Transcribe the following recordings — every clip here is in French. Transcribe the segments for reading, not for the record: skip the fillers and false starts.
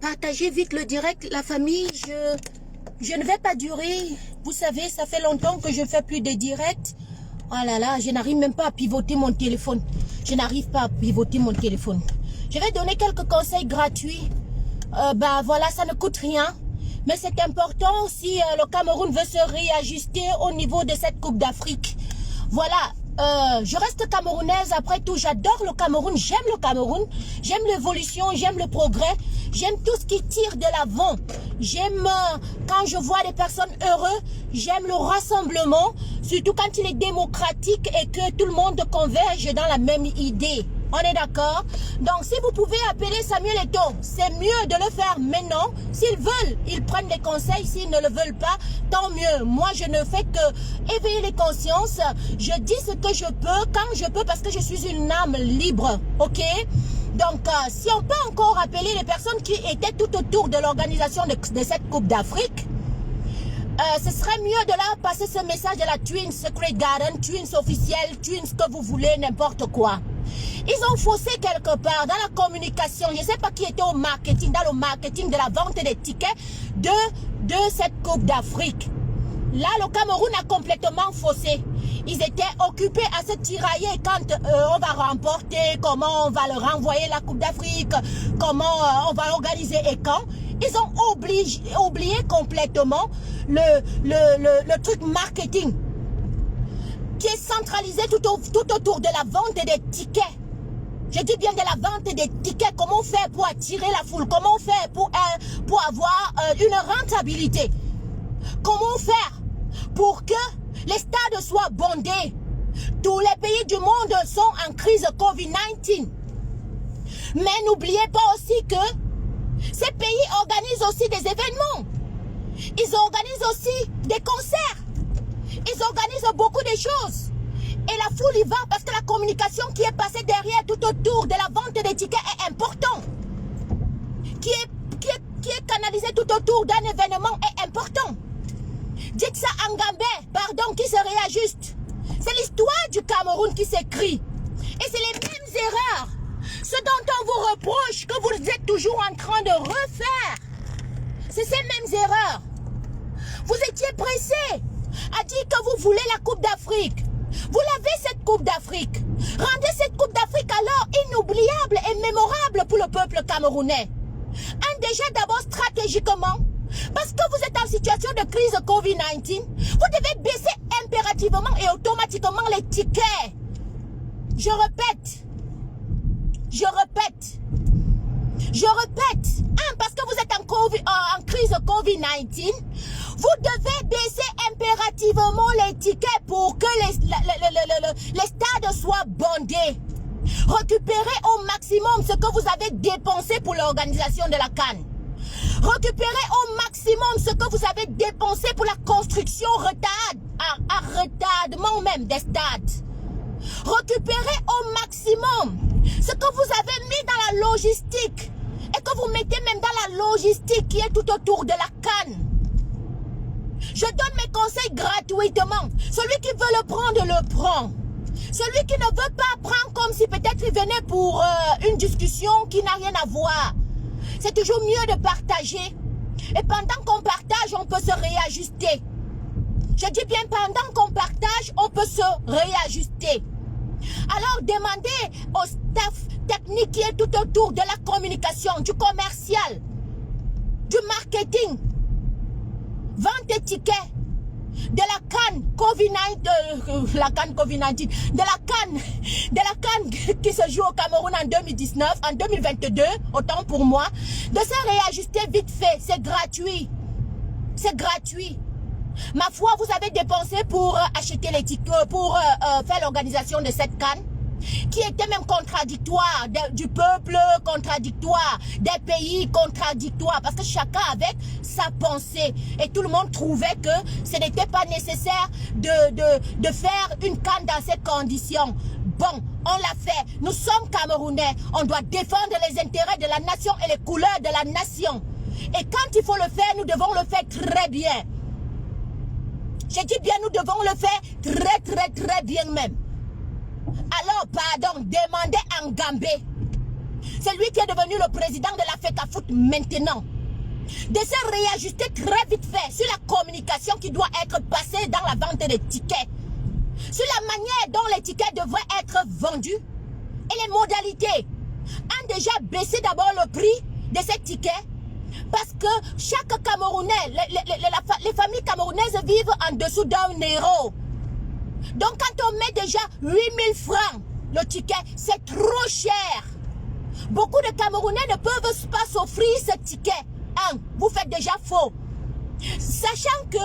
partagez vite le direct, la famille. Je ne vais pas durer. Vous savez, ça fait longtemps que je fais plus de directs. Oh là là, je n'arrive même pas à pivoter mon téléphone. Je n'arrive pas à pivoter mon téléphone. Je vais donner quelques conseils gratuits. Voilà, ça ne coûte rien. Mais c'est important si le Cameroun veut se réajuster au niveau de cette Coupe d'Afrique. Voilà, je reste camerounaise après tout. J'adore le Cameroun, j'aime le Cameroun. J'aime l'évolution, j'aime le progrès. J'aime tout ce qui tire de l'avant. J'aime quand je vois des personnes heureuses. J'aime le rassemblement, surtout quand il est démocratique et que tout le monde converge dans la même idée. On est d'accord? Donc, si vous pouvez appeler Samuel Eto'o, c'est mieux de le faire maintenant. S'ils veulent, ils prennent des conseils. S'ils ne le veulent pas, tant mieux. Moi, je ne fais que éveiller les consciences. Je dis ce que je peux, quand je peux, parce que je suis une âme libre. OK? Donc, si on peut encore appeler les personnes qui étaient tout autour de l'organisation de cette Coupe d'Afrique, ce serait mieux de leur passer ce message de la Twins Secret Garden, Twins officielle, Twins que vous voulez, n'importe quoi. Ils ont faussé quelque part dans la communication. Je ne sais pas qui était au marketing, dans le marketing de la vente des tickets de cette Coupe d'Afrique. Là, le Cameroun a complètement faussé. Ils étaient occupés à se tirailler quand on va remporter, comment on va leur renvoyer la Coupe d'Afrique, comment on va organiser et quand. Ils ont oublié complètement le truc marketing qui est centralisé tout autour de la vente des tickets. Je dis bien de la vente des tickets. Comment faire pour attirer la foule? Comment faire pour avoir une rentabilité? Comment faire pour que les stades soient bondés? Tous les pays du monde sont en crise Covid-19. Mais n'oubliez pas aussi que ces pays organisent aussi des événements. Ils organisent aussi des concerts. Ils organisent beaucoup de choses. Et la foule y va parce que la communication qui est passée derrière tout autour de la vente des tickets est importante. Qui est canalisée tout autour d'un événement est important. Dites ça en Gambé, pardon, qui se réajuste. C'est l'histoire du Cameroun qui s'écrit. Et c'est les mêmes erreurs. Ce dont on vous reproche, que vous êtes toujours en train de refaire. C'est ces mêmes erreurs. Vous étiez pressé à dire que vous voulez la Coupe d'Afrique. Vous l'avez cette Coupe d'Afrique. Rendez cette Coupe d'Afrique alors inoubliable et mémorable pour le peuple camerounais. Déjà d'abord stratégiquement, parce que vous êtes en situation de crise Covid-19, vous devez baisser impérativement et automatiquement les tickets. Je répète. Parce que vous êtes en crise Covid-19, vous devez baisser impérativement les tickets pour que les stades soient bondés. Récupérez au maximum ce que vous avez dépensé pour l'organisation de la CAN. Récupérez au maximum ce que vous avez dépensé pour la construction retardement même des stades. Récupérez au maximum ce que vous avez mis dans la logistique et que vous mettez même dans la logistique qui est tout autour de la CAN. Je donne mes conseils gratuitement. Celui qui veut le prendre, le prend. Celui qui ne veut pas prendre comme si peut-être il venait pour une discussion qui n'a rien à voir. C'est toujours mieux de partager. Et pendant qu'on partage, on peut se réajuster. Je dis bien pendant qu'on partage, on peut se réajuster. Alors demandez au staff technique qui est tout autour de la communication, du commercial, du marketing, vente des tickets, de la CAN Covid-19, de la CAN qui se joue au Cameroun en 2019, en 2022, autant pour moi, de se réajuster vite fait. C'est gratuit. C'est gratuit. Ma foi, vous avez dépensé pour acheter les tickets, pour faire l'organisation de cette CAN, qui était même contradictoire, du peuple contradictoire, des pays contradictoires, parce que chacun avait sa pensée. Et tout le monde trouvait que ce n'était pas nécessaire de faire une CAN dans ces conditions. Bon, on l'a fait. Nous sommes Camerounais. On doit défendre les intérêts de la nation et les couleurs de la nation. Et quand il faut le faire, nous devons le faire très bien. Je dis bien, nous devons le faire très bien même. Alors, pardon, demandez en Gambé. C'est lui qui est devenu le président de la FECAFOOT maintenant. De se réajuster très vite fait sur la communication qui doit être passée dans la vente des tickets. Sur la manière dont les tickets devraient être vendus et les modalités. On déjà baissé d'abord le prix de ces tickets parce que chaque Camerounais, les familles camerounaises vivent en dessous d'€1. Donc quand on met déjà 8 000 francs le ticket, c'est trop cher. Beaucoup de Camerounais ne peuvent pas s'offrir ce ticket. Vous faites déjà faux. Sachant que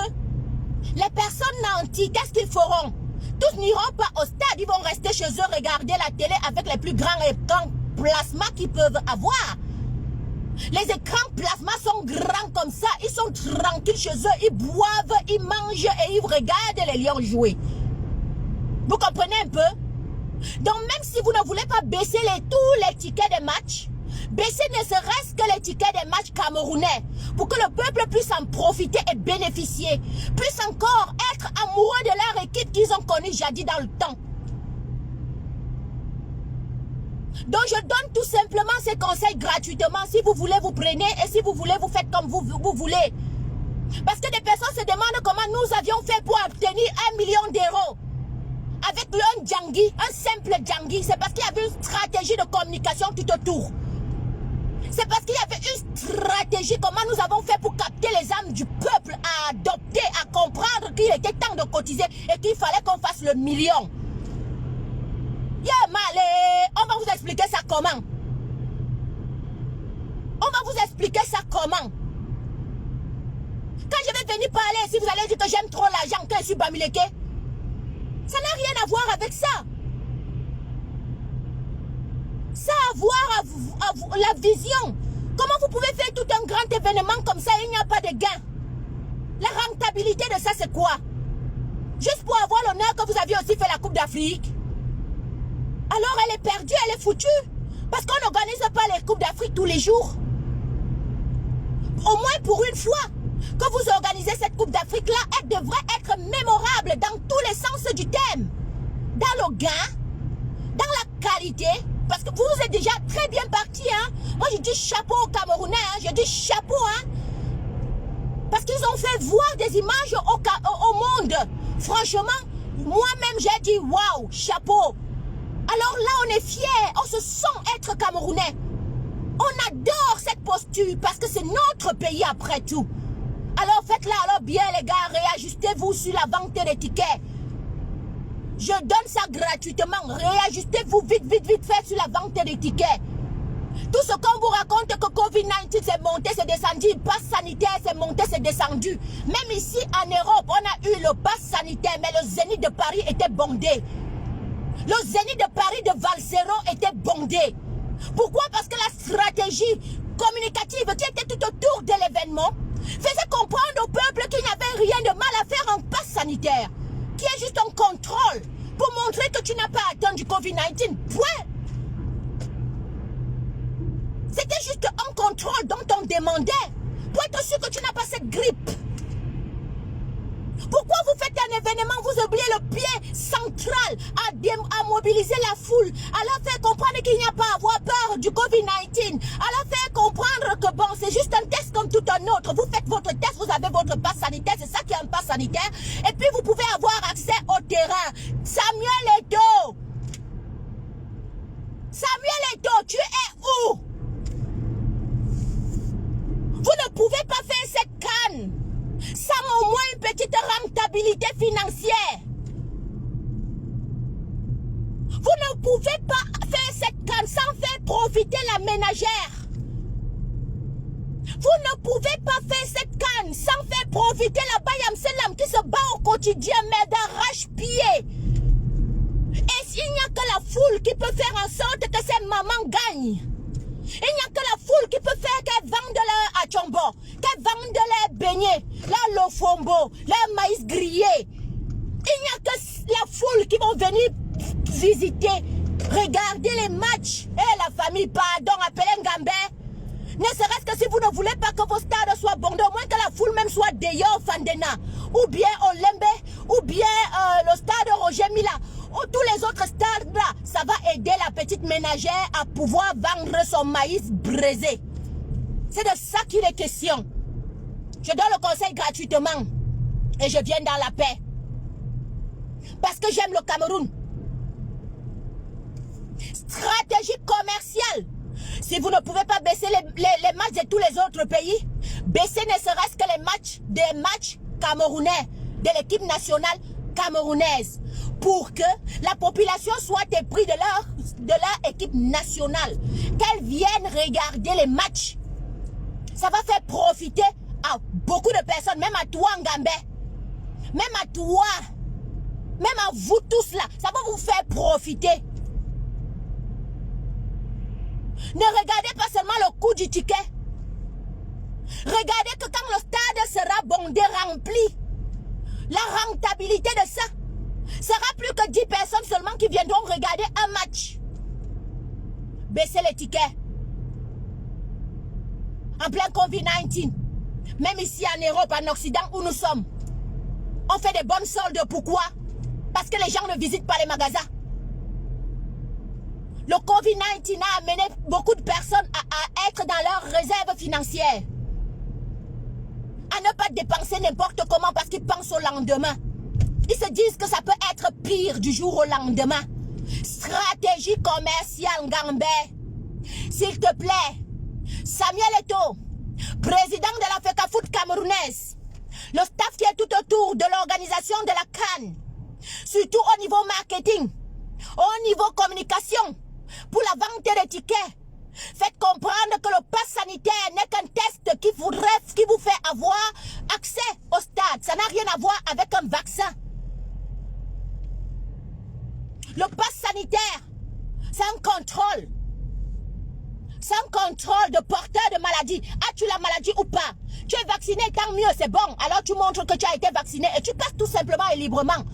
les personnes nantis, qu'est-ce qu'ils feront? Tous n'iront pas au stade, ils vont rester chez eux, regarder la télé avec les plus grands écrans plasma qu'ils peuvent avoir. Les écrans plasma sont grands comme ça, ils sont tranquilles chez eux, ils boivent, ils mangent et ils regardent les lions jouer. Vous comprenez un peu? Donc même si vous ne voulez pas baisser tous les tickets de match, baisser ne serait-ce que les tickets des matchs camerounais pour que le peuple puisse en profiter et bénéficier, puisse encore être amoureux de leur équipe qu'ils ont connue jadis dans le temps. Donc je donne tout simplement ces conseils gratuitement. Si vous voulez, vous prenez, et si vous voulez, vous faites comme vous voulez. Parce que des personnes se demandent comment nous avions fait pour obtenir 1 million d'euros. Avec un Djangui, un simple Djangui, c'est parce qu'il y avait une stratégie de communication tout autour. C'est parce qu'il y avait une stratégie, comment nous avons fait pour capter les âmes du peuple, à adopter, à comprendre qu'il était temps de cotiser et qu'il fallait qu'on fasse le million. On va vous expliquer ça comment. On va vous expliquer ça comment. Quand je vais venir parler, si vous allez dire que j'aime trop l'argent, que je suis Bamileke, ça n'a rien à voir avec ça. Ça a à voir à la vision. Comment vous pouvez faire tout un grand événement comme ça et il n'y a pas de gain? La rentabilité de ça, c'est quoi? Juste pour avoir l'honneur que vous aviez aussi fait la Coupe d'Afrique. Alors elle est perdue, elle est foutue. Parce qu'on n'organise pas les Coupes d'Afrique tous les jours. Au moins pour une fois que vous organisez cette Coupe d'Afrique-là, elle devrait être mémorable dans tous les sens du thème. Dans le gain, dans la qualité, parce que vous êtes déjà très bien parti. Hein? Moi, je dis chapeau aux Camerounais, hein? Je dis chapeau. Hein? Parce qu'ils ont fait voir des images au monde. Franchement, moi-même, j'ai dit waouh, chapeau. Alors là, on est fiers, on se sent être Camerounais. On adore cette posture parce que c'est notre pays après tout. Alors faites-la alors bien les gars, réajustez-vous sur la vente des tickets. Je donne ça gratuitement, réajustez-vous vite fait sur la vente des tickets. Tout ce qu'on vous raconte que Covid-19 c'est monté, c'est descendu, le pass sanitaire c'est monté, c'est descendu. Même ici en Europe, on a eu le pass sanitaire, mais le Zénith de Paris était bondé. Le Zénith de Paris de Valsero était bondé. Pourquoi? Parce que la stratégie communicative qui était tout autour de l'événement faisait comprendre au peuple qu'il n'y avait rien de mal à faire en pass sanitaire, qui est juste un contrôle pour montrer que tu n'as pas atteint du Covid-19. Point. C'était juste un contrôle dont on demandait pour être sûr que tu n'as pas cette grippe. Pourquoi vous faites un événement, vous oubliez le pied central à mobiliser la foule, à leur faire comprendre qu'il n'y a pas à avoir peur du Covid-19, à leur faire comprendre que bon, c'est juste un test comme tout un autre. Vous faites votre test, vous avez votre passe sanitaire, c'est ça qui est un passe sanitaire, et puis vous pouvez avoir accès au terrain. Samuel Eto'o, tu es où? Vous ne pouvez pas faire cette canne sans au moins une petite rentabilité financière. Vous ne pouvez pas faire cette canne sans faire profiter la ménagère. Vous ne pouvez pas faire cette canne sans faire profiter la Bayam Selam qui se bat au quotidien mais d'arrache-pied. Et s'il n'y a que la foule qui peut faire en sorte que cette maman gagne. Il n'y a que la foule qui peut faire qu'elle vende leur achombo, qu'elle vende leur beignet, leur lofombo, leur maïs grillé. Il n'y a que la foule qui vont venir visiter, regarder les matchs. Et la famille, pardon, appelez Ngambé. Ne serait-ce que si vous ne voulez pas que vos stades soient bondés, au moins que la foule même soit d'ailleurs Fandena, ou bien Olembe, ou bien le stade Roger Mila, ou tous les autres stades là, ça va aider la petite ménagère à pouvoir vendre son maïs braisé. C'est de ça qu'il est question. Je donne le conseil gratuitement. Et je viens dans la paix. Parce que j'aime le Cameroun. Stratégie commerciale. Si vous ne pouvez pas baisser les matchs de tous les autres pays, baissez ne serait-ce que les matchs des matchs camerounais, de l'équipe nationale camerounaise, pour que la population soit épris de leur équipe nationale, qu'elle vienne regarder les matchs. Ça va faire profiter à beaucoup de personnes, même à toi Ngambé, même à toi, même à vous tous là, ça va vous faire profiter. Ne regardez pas seulement le coût du ticket. Regardez que quand le stade sera bondé, rempli, la rentabilité de ça sera plus que 10 personnes seulement qui viendront regarder un match. Baissez les tickets. En plein Covid-19, même ici en Europe, en Occident où nous sommes, on fait des bonnes soldes. Pourquoi? Parce que les gens ne visitent pas les magasins. Le Covid-19 a amené beaucoup de personnes à être dans leurs réserves financières. À ne pas dépenser n'importe comment parce qu'ils pensent au lendemain. Ils se disent que ça peut être pire du jour au lendemain. Stratégie commerciale Ngambé. S'il te plaît, Samuel Eto'o, président de la FECAFOOT camerounaise, le staff qui est tout autour de l'organisation de la CAN, surtout au niveau marketing, au niveau communication, pour la vente des tickets, faites comprendre que le pass sanitaire n'est qu'un test qui vous fait avoir accès au stade. Ça n'a rien à voir avec un vaccin. Le pass sanitaire, c'est un contrôle. C'est un contrôle de porteur de maladie. As-tu la maladie ou pas? Tu es vacciné, tant mieux, c'est bon. Alors tu montres que tu as été vacciné et tu passes tout simplement et librement.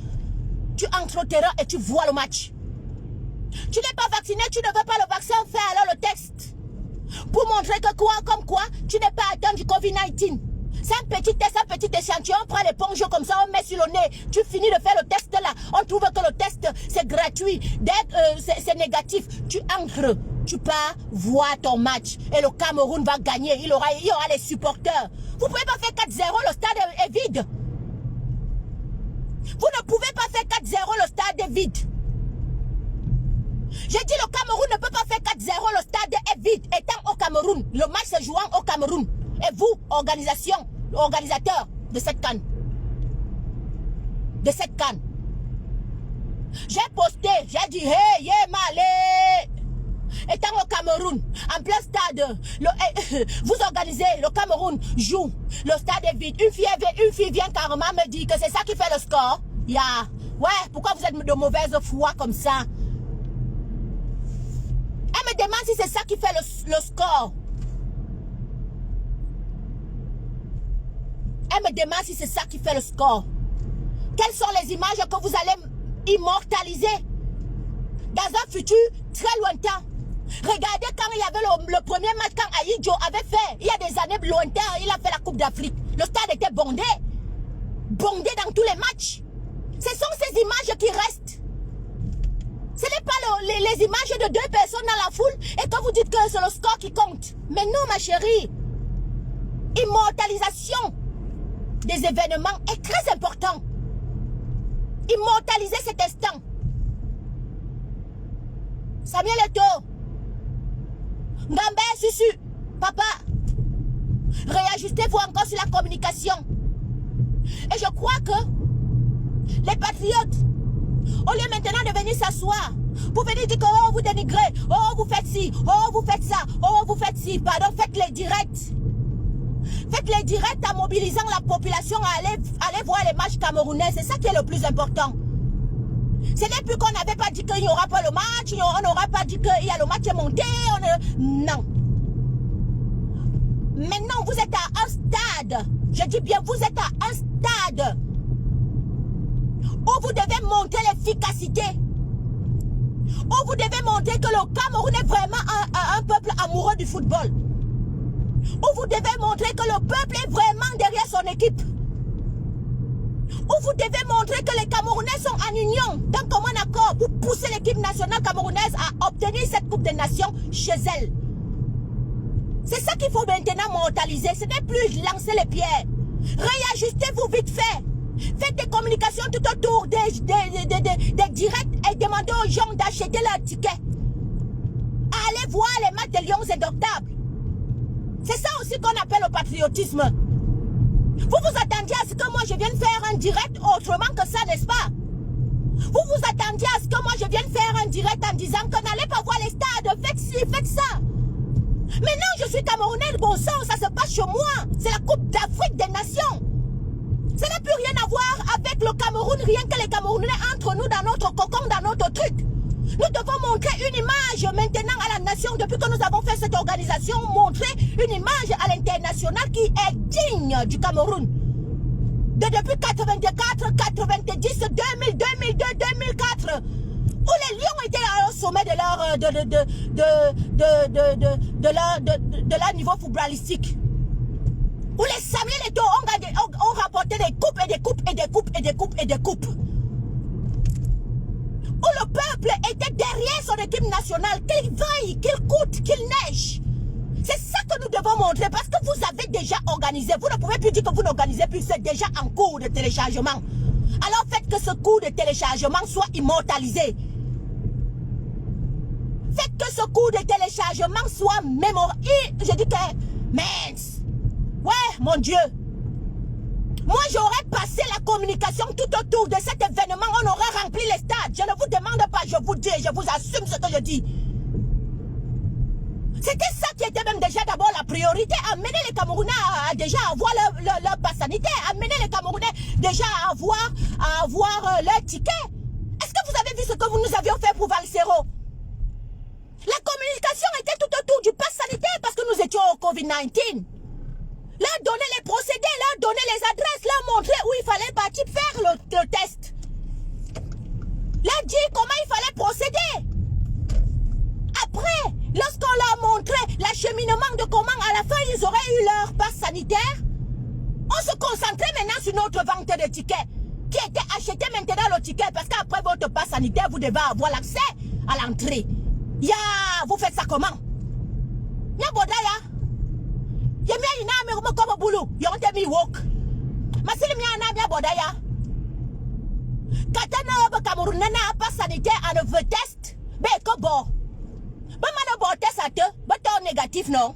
Tu entres au terrain et tu vois le match. Tu n'es pas vacciné, tu ne veux pas le vaccin, fais alors le test. Pour montrer que quoi, comme quoi, tu n'es pas atteint du Covid-19. C'est un petit test, un petit échantillon, on prend l'éponge comme ça, on met sur le nez. Tu finis de faire le test là. On trouve que le test, c'est gratuit. Dès que c'est négatif, tu entres, tu pars voir ton match. Et le Cameroun va gagner, il y aura les supporters. Vous ne pouvez pas faire 4-0, le stade est vide. Vous ne pouvez pas faire 4-0, le stade est vide. J'ai dit le Cameroun ne peut pas faire 4-0, le stade est vide. Étant au Cameroun, le match se jouant au Cameroun. Et vous, organisateur de cette CAN. J'ai posté, j'ai dit, hey, yeah, malé. Étant au Cameroun, en plein stade, vous organisez, le Cameroun joue, le stade est vide. Une fille vient carrément me dire que c'est ça qui fait le score. Ouais, pourquoi vous êtes de mauvaise foi comme ça? Elle me demande si c'est ça qui fait le score. Elle me demande si c'est ça qui fait le score. Quelles sont les images que vous allez immortaliser dans un futur très lointain? Regardez quand il y avait le premier match, quand Aïdjo avait fait, il y a des années lointaines, il a fait la Coupe d'Afrique. Le stade était bondé. Bondé dans tous les matchs. Ce sont ces images qui restent. Ce n'est pas les images de 2 personnes dans la foule et que vous dites que c'est le score qui compte. Mais non, ma chérie. Immortalisation des événements est très important. Immortaliser cet instant. Samuel Eto'o, Ngambé, Susu, papa, réajustez-vous encore sur la communication. Et je crois que les patriotes, au lieu maintenant de venir s'asseoir, pour venir dire que oh, vous dénigrez, oh, vous faites ci, oh, vous faites ça, oh, vous faites ci, pardon, faites les directs. Faites les directs en mobilisant la population à aller voir les matchs camerounais. C'est ça qui est le plus important. Ce n'est plus qu'on n'avait pas dit qu'il n'y aura pas le match, on n'aura pas dit qu'il y a le match est monté. Non. Maintenant, vous êtes à un stade. Je dis bien, vous êtes à un stade où vous devez montrer l'efficacité. Où vous devez montrer que le Cameroun est vraiment un peuple amoureux du football. Où vous devez montrer que le peuple est vraiment derrière son équipe. Où vous devez montrer que les Camerounais sont en union, d'un commun accord, pour pousser l'équipe nationale camerounaise à obtenir cette Coupe des Nations chez elle. C'est ça qu'il faut maintenant mortaliser. Ce n'est plus lancer les pierres. Réajustez-vous vite fait. Faites des communications tout autour des directs et demandez aux gens d'acheter leur ticket. Allez voir les matchs de Lions Indomptables. C'est ça aussi qu'on appelle le patriotisme. Vous vous attendiez à ce que moi je vienne faire un direct autrement que ça, n'est-ce pas? Vous vous attendiez à ce que moi je vienne faire un direct en disant qu'on n'allait pas voir les stades, faites ci, faites ça. Maintenant je suis Camerounais de bon sang, ça se passe chez moi. C'est la Coupe d'Afrique des Nations. Ça n'a plus rien à voir avec le Cameroun, rien que les Camerounais entre nous dans notre cocon, dans notre truc. Nous devons montrer une image maintenant à la nation, depuis que nous avons fait cette organisation, montrer une image à l'international qui est digne du Cameroun. Depuis 84, 90, 2000, 2002, 2004, où les Lions étaient au sommet de leur niveau footballistique. Où les Samuel Eto'o ont rapporté des coupes et des coupes et des coupes et des coupes et des coupes. Où le peuple était derrière son équipe nationale, qu'il vaille, qu'il coûte, qu'il neige. C'est ça que nous devons montrer parce que vous avez déjà organisé. Vous ne pouvez plus dire que vous n'organisez plus, c'est déjà en cours de téléchargement. Alors faites que ce cours de téléchargement soit immortalisé. Faites que ce cours de téléchargement soit mémorisé. Je dis que, mince. Ouais, mon Dieu. Moi, j'aurais passé la communication tout autour de cet événement. On aurait rempli les stades. Je ne vous demande pas, je vous dis, je vous assume ce que je dis. C'était ça qui était même déjà d'abord la priorité. Amener les Camerounais à déjà avoir leur passe sanitaire. Amener les Camerounais déjà à avoir leur ticket. Est-ce que vous avez vu ce que nous avions fait pour Valsero? La communication était tout autour du pass sanitaire parce que nous étions au Covid-19. Leur donner les procédés, leur donner les adresses, leur montrer où il fallait partir faire le test. Leur dire comment il fallait procéder. Après, lorsqu'on leur montrait l'acheminement de comment à la fin ils auraient eu leur passe sanitaire, on se concentrait maintenant sur notre vente de tickets qui était acheté maintenant le ticket parce qu'après votre passe sanitaire, vous devez avoir l'accès à l'entrée. Ya, vous faites ça comment? Ya bodaya. Yemia ina me comme boulot. Yonte mi walk. Masili mi ana mi bodaya. Katana ba Cameroun na passe sanitaire à le test. Be ko bo. Ba mana bo test à te, ba to négatif non.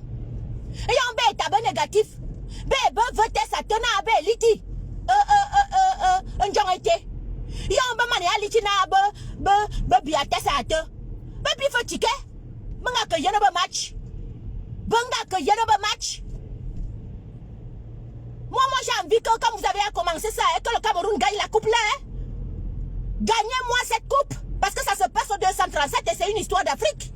Et yon be tabe négatif. Be test à te na be liti. Njong été. Yon ba mani a liti na ba bi test à te. Ba bi fa ticket. Manga que yena ba match. Banga que yena ba match. Moi j'ai envie que quand vous avez commencé ça et que le Cameroun gagne la coupe là, hein? Gagnez-moi cette coupe. Parce que ça se passe au 237 et c'est une histoire d'Afrique.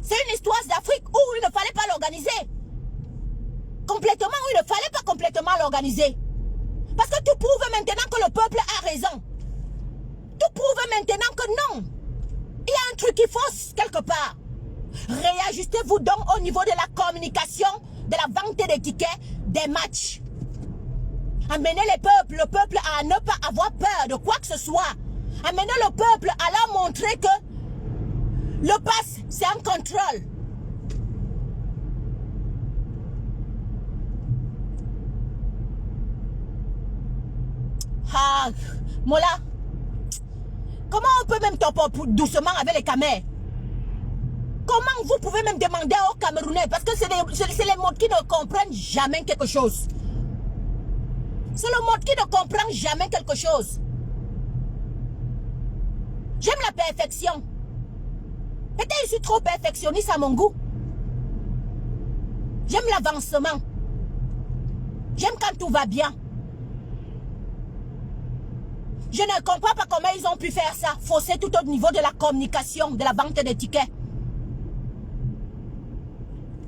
C'est une histoire d'Afrique où il ne fallait pas l'organiser. Complètement, où il ne fallait pas complètement l'organiser. Parce que tout prouve maintenant que le peuple a raison. Tout prouve maintenant que non. Il y a un truc qui fausse quelque part. Réajustez-vous donc au niveau de la communication, de la vente des tickets, des matchs. Amenez le peuple à ne pas avoir peur de quoi que ce soit. Amenez le peuple à leur montrer que le pass, c'est un contrôle. Ah, Mola, comment on peut même toper doucement avec les camés? Comment vous pouvez même demander aux Camerounais? Parce que c'est les mots qui ne comprennent jamais quelque chose. C'est le monde qui ne comprend jamais quelque chose. J'aime la perfection. Peut-être que je suis trop perfectionniste à mon goût. J'aime l'avancement. J'aime quand tout va bien. Je ne comprends pas comment ils ont pu faire ça. Fausser tout au niveau de la communication, de la vente des tickets.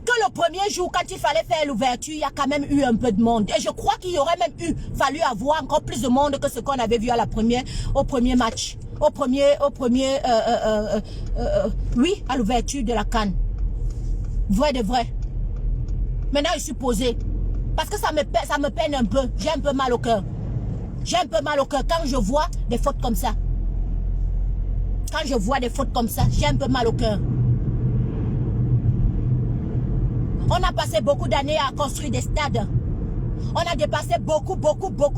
Que le premier jour, quand il fallait faire l'ouverture, il y a quand même eu un peu de monde. Et je crois qu'il y aurait même fallu avoir encore plus de monde que ce qu'on avait vu au premier match. Oui, à l'ouverture de la CAN. Vrai de vrai. Maintenant, je suis posé. Parce que ça me peine un peu. J'ai un peu mal au cœur. J'ai un peu mal au cœur quand je vois des fautes comme ça. Quand je vois des fautes comme ça, j'ai un peu mal au cœur. On a passé beaucoup d'années à construire des stades. On a dépassé beaucoup,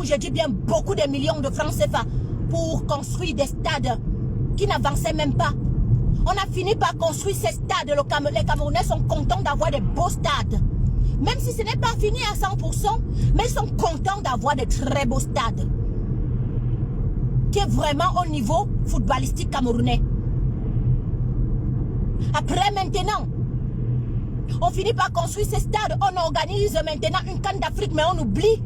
je dis bien beaucoup de millions de francs CFA pour construire des stades qui n'avançaient même pas. On a fini par construire ces stades. Les Camerounais sont contents d'avoir des beaux stades. Même si ce n'est pas fini à 100%, mais ils sont contents d'avoir de très beaux stades. Qui est vraiment au niveau footballistique camerounais. Après maintenant, on finit par construire ces stades. On organise maintenant une CAN d'Afrique, mais on oublie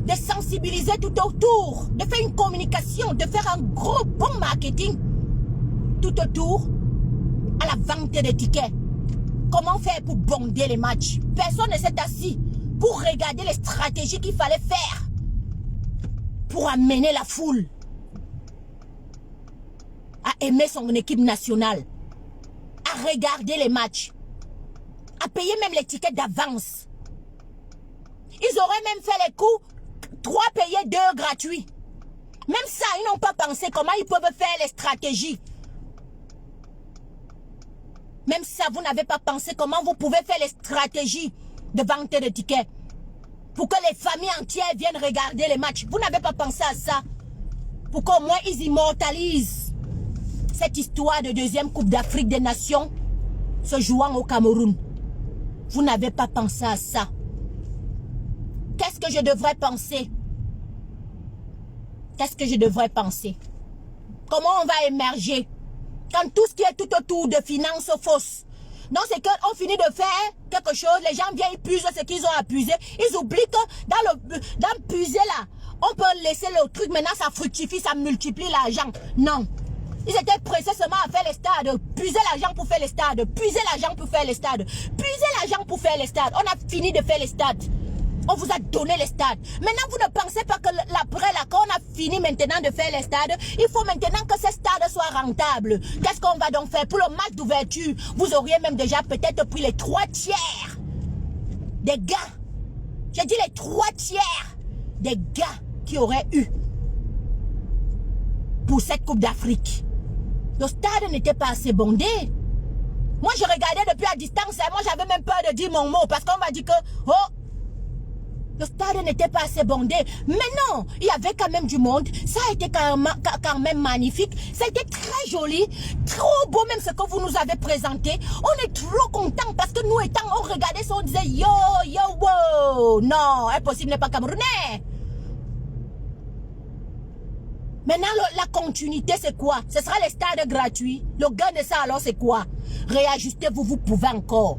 de sensibiliser tout autour, de faire une communication, de faire un gros bon marketing tout autour à la vente des tickets. Comment faire pour bonder les matchs? Personne ne s'est assis pour regarder les stratégies qu'il fallait faire pour amener la foule à aimer son équipe nationale, à regarder les matchs, à payer même les tickets d'avance. Ils auraient même fait les coups 3 payés, 2 gratuits. Même ça, ils n'ont pas pensé comment ils peuvent faire les stratégies. Même ça, vous n'avez pas pensé comment vous pouvez faire les stratégies de vente de tickets pour que les familles entières viennent regarder les matchs. Vous n'avez pas pensé à ça pour qu'au moins ils immortalisent cette histoire de deuxième Coupe d'Afrique des Nations se jouant au Cameroun. Vous n'avez pas pensé à ça. Qu'est-ce que je devrais penser? Qu'est-ce que je devrais penser? Comment on va émerger quand tout ce qui est tout autour de finances fausses? Donc c'est qu'on finit de faire quelque chose, les gens viennent, ils puisent ce qu'ils ont à puiser. Ils oublient que dans puiser là, on peut laisser le truc, maintenant ça fructifie, ça multiplie l'argent. Non. Ils étaient pressés seulement à faire les stades, puiser l'argent pour faire les stades, puiser l'argent pour faire les stades, puiser l'argent pour faire les stades. On a fini de faire les stades. On vous a donné les stades. Maintenant, vous ne pensez pas que après, là, quand on a fini maintenant de faire les stades, il faut maintenant que ces stades soient rentables. Qu'est-ce qu'on va donc faire pour le match d'ouverture? Vous auriez même déjà peut-être pris les 3 tiers des gars. J'ai dit les 3 tiers des gars qui auraient eu pour cette Coupe d'Afrique. Le stade n'était pas assez bondé. Moi, je regardais depuis à distance. Moi, j'avais même peur de dire mon mot parce qu'on m'a dit que... Oh, le stade n'était pas assez bondé. Mais non, il y avait quand même du monde. Ça a été quand même magnifique. Ça a été très joli. Trop beau même ce que vous nous avez présenté. On est trop contents parce que nous étant, on regardait ça, on disait yo, yo, wow. Non, impossible n'est pas camerounais. Maintenant, la continuité, c'est quoi? Ce sera les stades gratuits. Le gain de ça, alors, c'est quoi? Réajustez-vous, vous pouvez encore.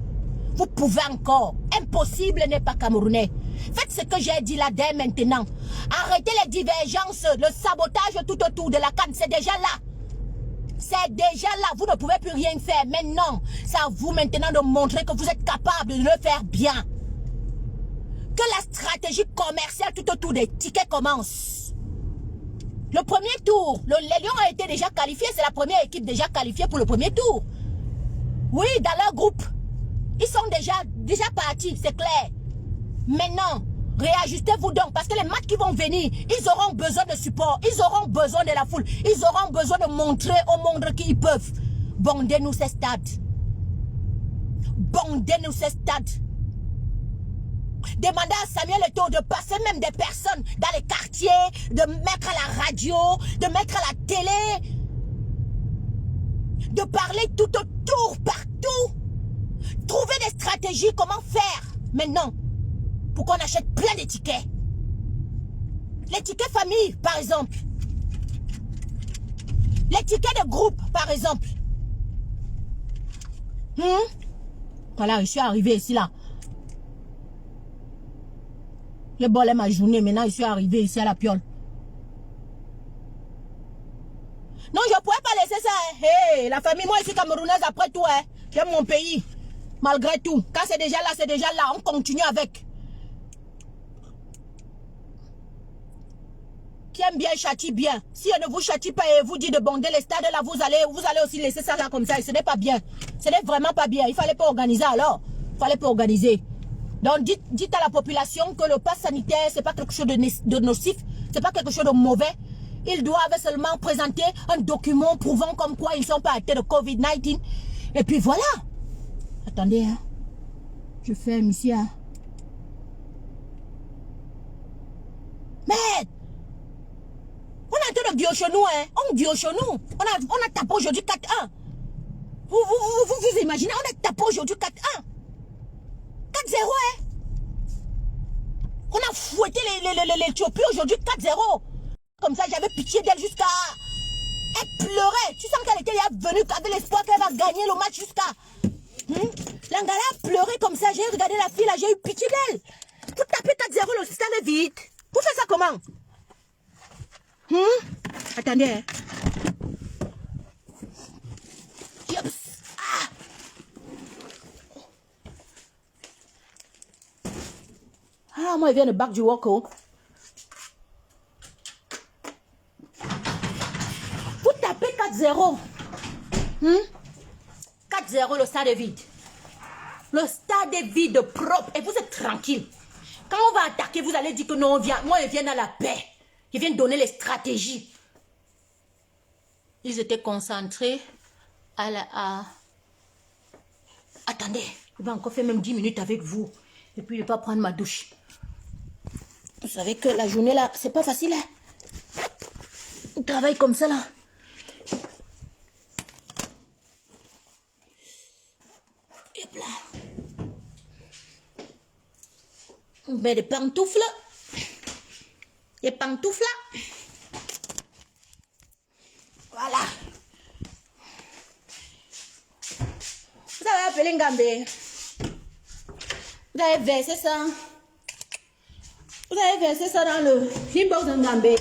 Vous pouvez encore. Impossible n'est pas camerounais. Faites ce que j'ai dit là dès maintenant. Arrêtez les divergences, le sabotage tout autour de la CAN. C'est déjà là. C'est déjà là. Vous ne pouvez plus rien faire. Maintenant, c'est à vous maintenant de montrer que vous êtes capable de le faire bien. Que la stratégie commerciale tout autour des tickets commence. Le premier tour, les Lions ont été déjà qualifiés. C'est la première équipe déjà qualifiée pour le premier tour. Oui, dans leur groupe. Ils sont déjà partis, c'est clair. Maintenant, réajustez-vous donc. Parce que les matchs qui vont venir, ils auront besoin de support. Ils auront besoin de la foule. Ils auront besoin de montrer au monde qu'ils peuvent. Bondez-nous ces stades. Bondez-nous ces stades. Demandez à Samuel Eto'o de passer même des personnes dans les quartiers, de mettre à la radio, de mettre à la télé, de parler tout autour, partout. Trouver des stratégies, comment faire maintenant pour qu'on achète plein de tickets. Les tickets famille, par exemple. Les tickets de groupe, par exemple. Voilà, je suis arrivé ici, là. J'ai bolé ma journée, maintenant je suis arrivé ici à la Piole. Non, je ne pouvais pas laisser ça. Hey, la famille, moi, ici, camerounaise, après tout, hein. J'aime mon pays. Malgré tout. Quand c'est déjà là, c'est déjà là. On continue avec. Qui aime bien, châtie bien. Si elle ne vous châtie pas et vous dit de bonder les stades, là, vous allez aussi laisser ça là comme ça. Et ce n'est pas bien. Ce n'est vraiment pas bien. Il ne fallait pas organiser alors. Il ne fallait pas organiser. Donc, dites à la population que le pass sanitaire, ce n'est pas quelque chose de nocif. Ce n'est pas quelque chose de mauvais. Ils doivent seulement présenter un document prouvant comme quoi ils ne sont pas atteints de Covid-19. Et puis voilà. Attendez, hein. Je ferme ici, hein. Mais on est en train de biochenou, hein. On biochenou. On a tapé aujourd'hui 4-1. Vous imaginez, on a tapé aujourd'hui 4-1. 4-0, hein. On a fouetté l'Éthiopie aujourd'hui 4-0. Comme ça, j'avais pitié d'elle jusqu'à... Elle pleurait. Tu sens qu'elle était venue avec l'espoir qu'elle va gagner le match jusqu'à... L'Angala a pleuré comme ça. J'ai regardé la fille là, j'ai eu pitié d'elle. Vous tapez 4-0, le stade est vide. Vous faites ça comment? Attendez. Hein. Yops. Ah, moi, il vient de bac du Woko. Vous tapez 4-0. 4-0, le stade est vide. Le stade est vide, propre. Et vous êtes tranquille. Quand on va attaquer, vous allez dire que non, moi, ils viennent à la paix. Ils viennent donner les stratégies. Ils étaient concentrés Attendez, il va encore faire même 10 minutes avec vous. Et puis, il ne va pas prendre ma douche. Vous savez que la journée, là, c'est pas facile, hein. On travaille comme ça, là. Hop là. On met des pantoufles. Des pantoufles. Voilà. Vous avez appelé Ngambé. Vous avez versé ça. Vous avez versé ça dans le inbox de Ngambé.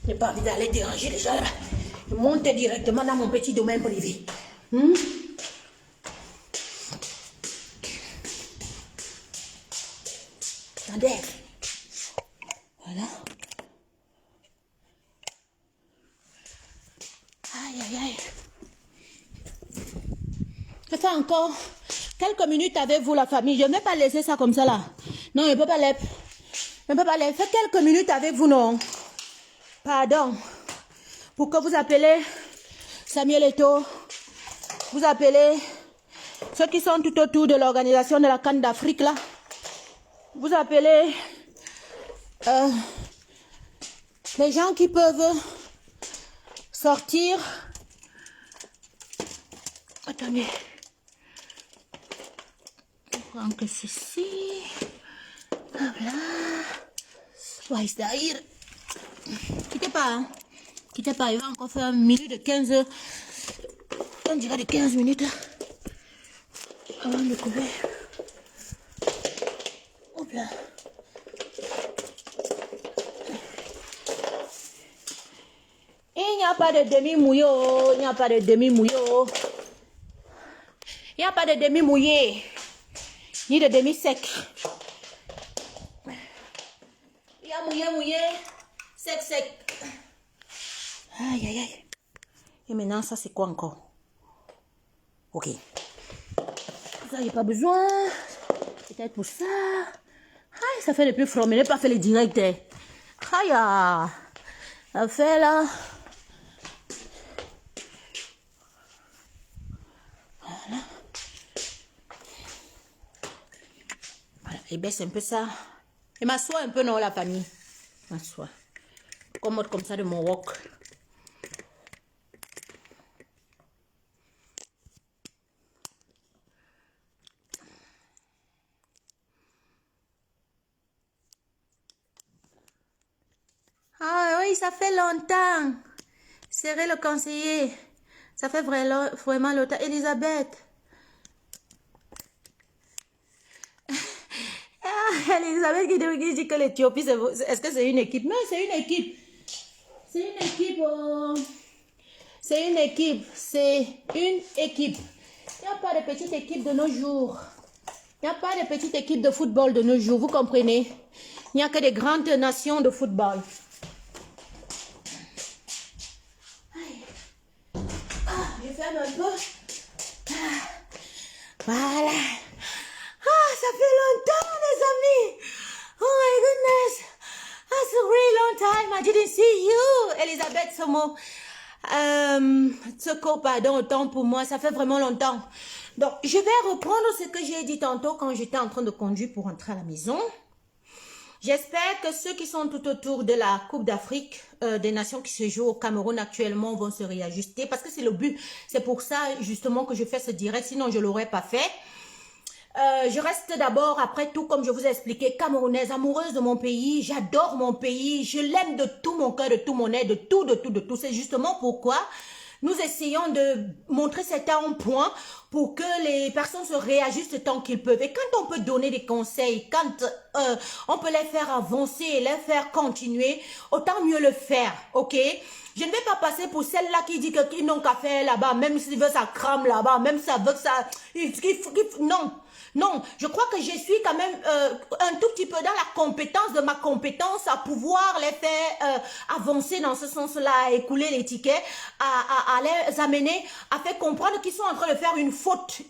J'ai pas envie d'aller déranger les gens là. Je monte directement dans mon petit domaine privé. Attendez. Voilà. Aïe, aïe, aïe. Ça fait encore quelques minutes avec vous, la famille. Je ne vais pas laisser ça comme ça, là. Non, je ne peux pas les... Je ne peux pas les... Fait quelques minutes avec vous, non. Pardon. Pour que vous appelez Samuel Eto'o. Vous appelez ceux qui sont tout autour de l'organisation de la CAN d'Afrique, là. Vous appelez les gens qui peuvent sortir. Attendez. Je prends que ceci. Voilà. Ouais, c'est-à-dire. Quittez pas, hein. Quittez pas, il va encore faire un minute de 15 heures. On dirait de 15 minutes. Avant de couper. Hop là. Il n'y a pas de demi-mouillot. Il n'y a pas de demi-mouillot. Il n'y a pas de demi-mouillé. Ni de demi-sec. Il y a mouillé, sec. Aïe, aïe, aïe. Et maintenant, ça, c'est quoi encore? Ok. Ça, il n'y a pas besoin. Peut-être pour ça. Aïe, ça fait le plus froid, mais ne pas faire les directs. Aïe, ça fait là. Voilà. Voilà, et baisse un peu ça. Et m'assois un peu, non, la famille. M'assois. Commode comme ça de mon wok. Ah oui, ça fait longtemps. Serrez le conseiller. Ça fait vraiment longtemps. Elisabeth. Elisabeth qui dit que l'Éthiopie, est-ce que c'est une équipe? Non, c'est une équipe. C'est une équipe. C'est une équipe. C'est une équipe. Il n'y a pas de petite équipe de nos jours. Il n'y a pas de petite équipe de football de nos jours. Vous comprenez? Il n'y a que des grandes nations de football. Je ferme un peu. Voilà. Ah, ça fait longtemps, les amis. Oh my goodness. That's a really long time. I didn't see you, Elisabeth Somo. Tsoko, pardon, autant pour moi, ça fait vraiment longtemps. Donc, je vais reprendre ce que j'ai dit tantôt quand j'étais en train de conduire pour rentrer à la maison. J'espère que ceux qui sont tout autour de la Coupe d'Afrique des Nations qui se joue au Cameroun actuellement vont se réajuster parce que c'est le but. C'est pour ça justement que je fais ce direct, sinon je ne l'aurais pas fait. Je reste d'abord, après tout, comme je vous ai expliqué, camerounaise, amoureuse de mon pays. J'adore mon pays, je l'aime de tout mon cœur, de tout mon être, de tout. C'est justement pourquoi nous essayons de montrer certains points pour que les personnes se réajustent tant qu'ils peuvent. Et quand on peut donner des conseils, quand on peut les faire avancer, les faire continuer, autant mieux le faire, ok? Je ne vais pas passer pour celle-là qui dit qu'ils n'ont qu'à faire là-bas, même s'ils veulent ça crame là-bas, même si ça veut que ça... Non. Non, je crois que je suis quand même un tout petit peu dans la compétence de ma compétence à pouvoir les faire avancer dans ce sens-là, écouler les tickets, à les amener, à faire comprendre qu'ils sont en train de faire une faute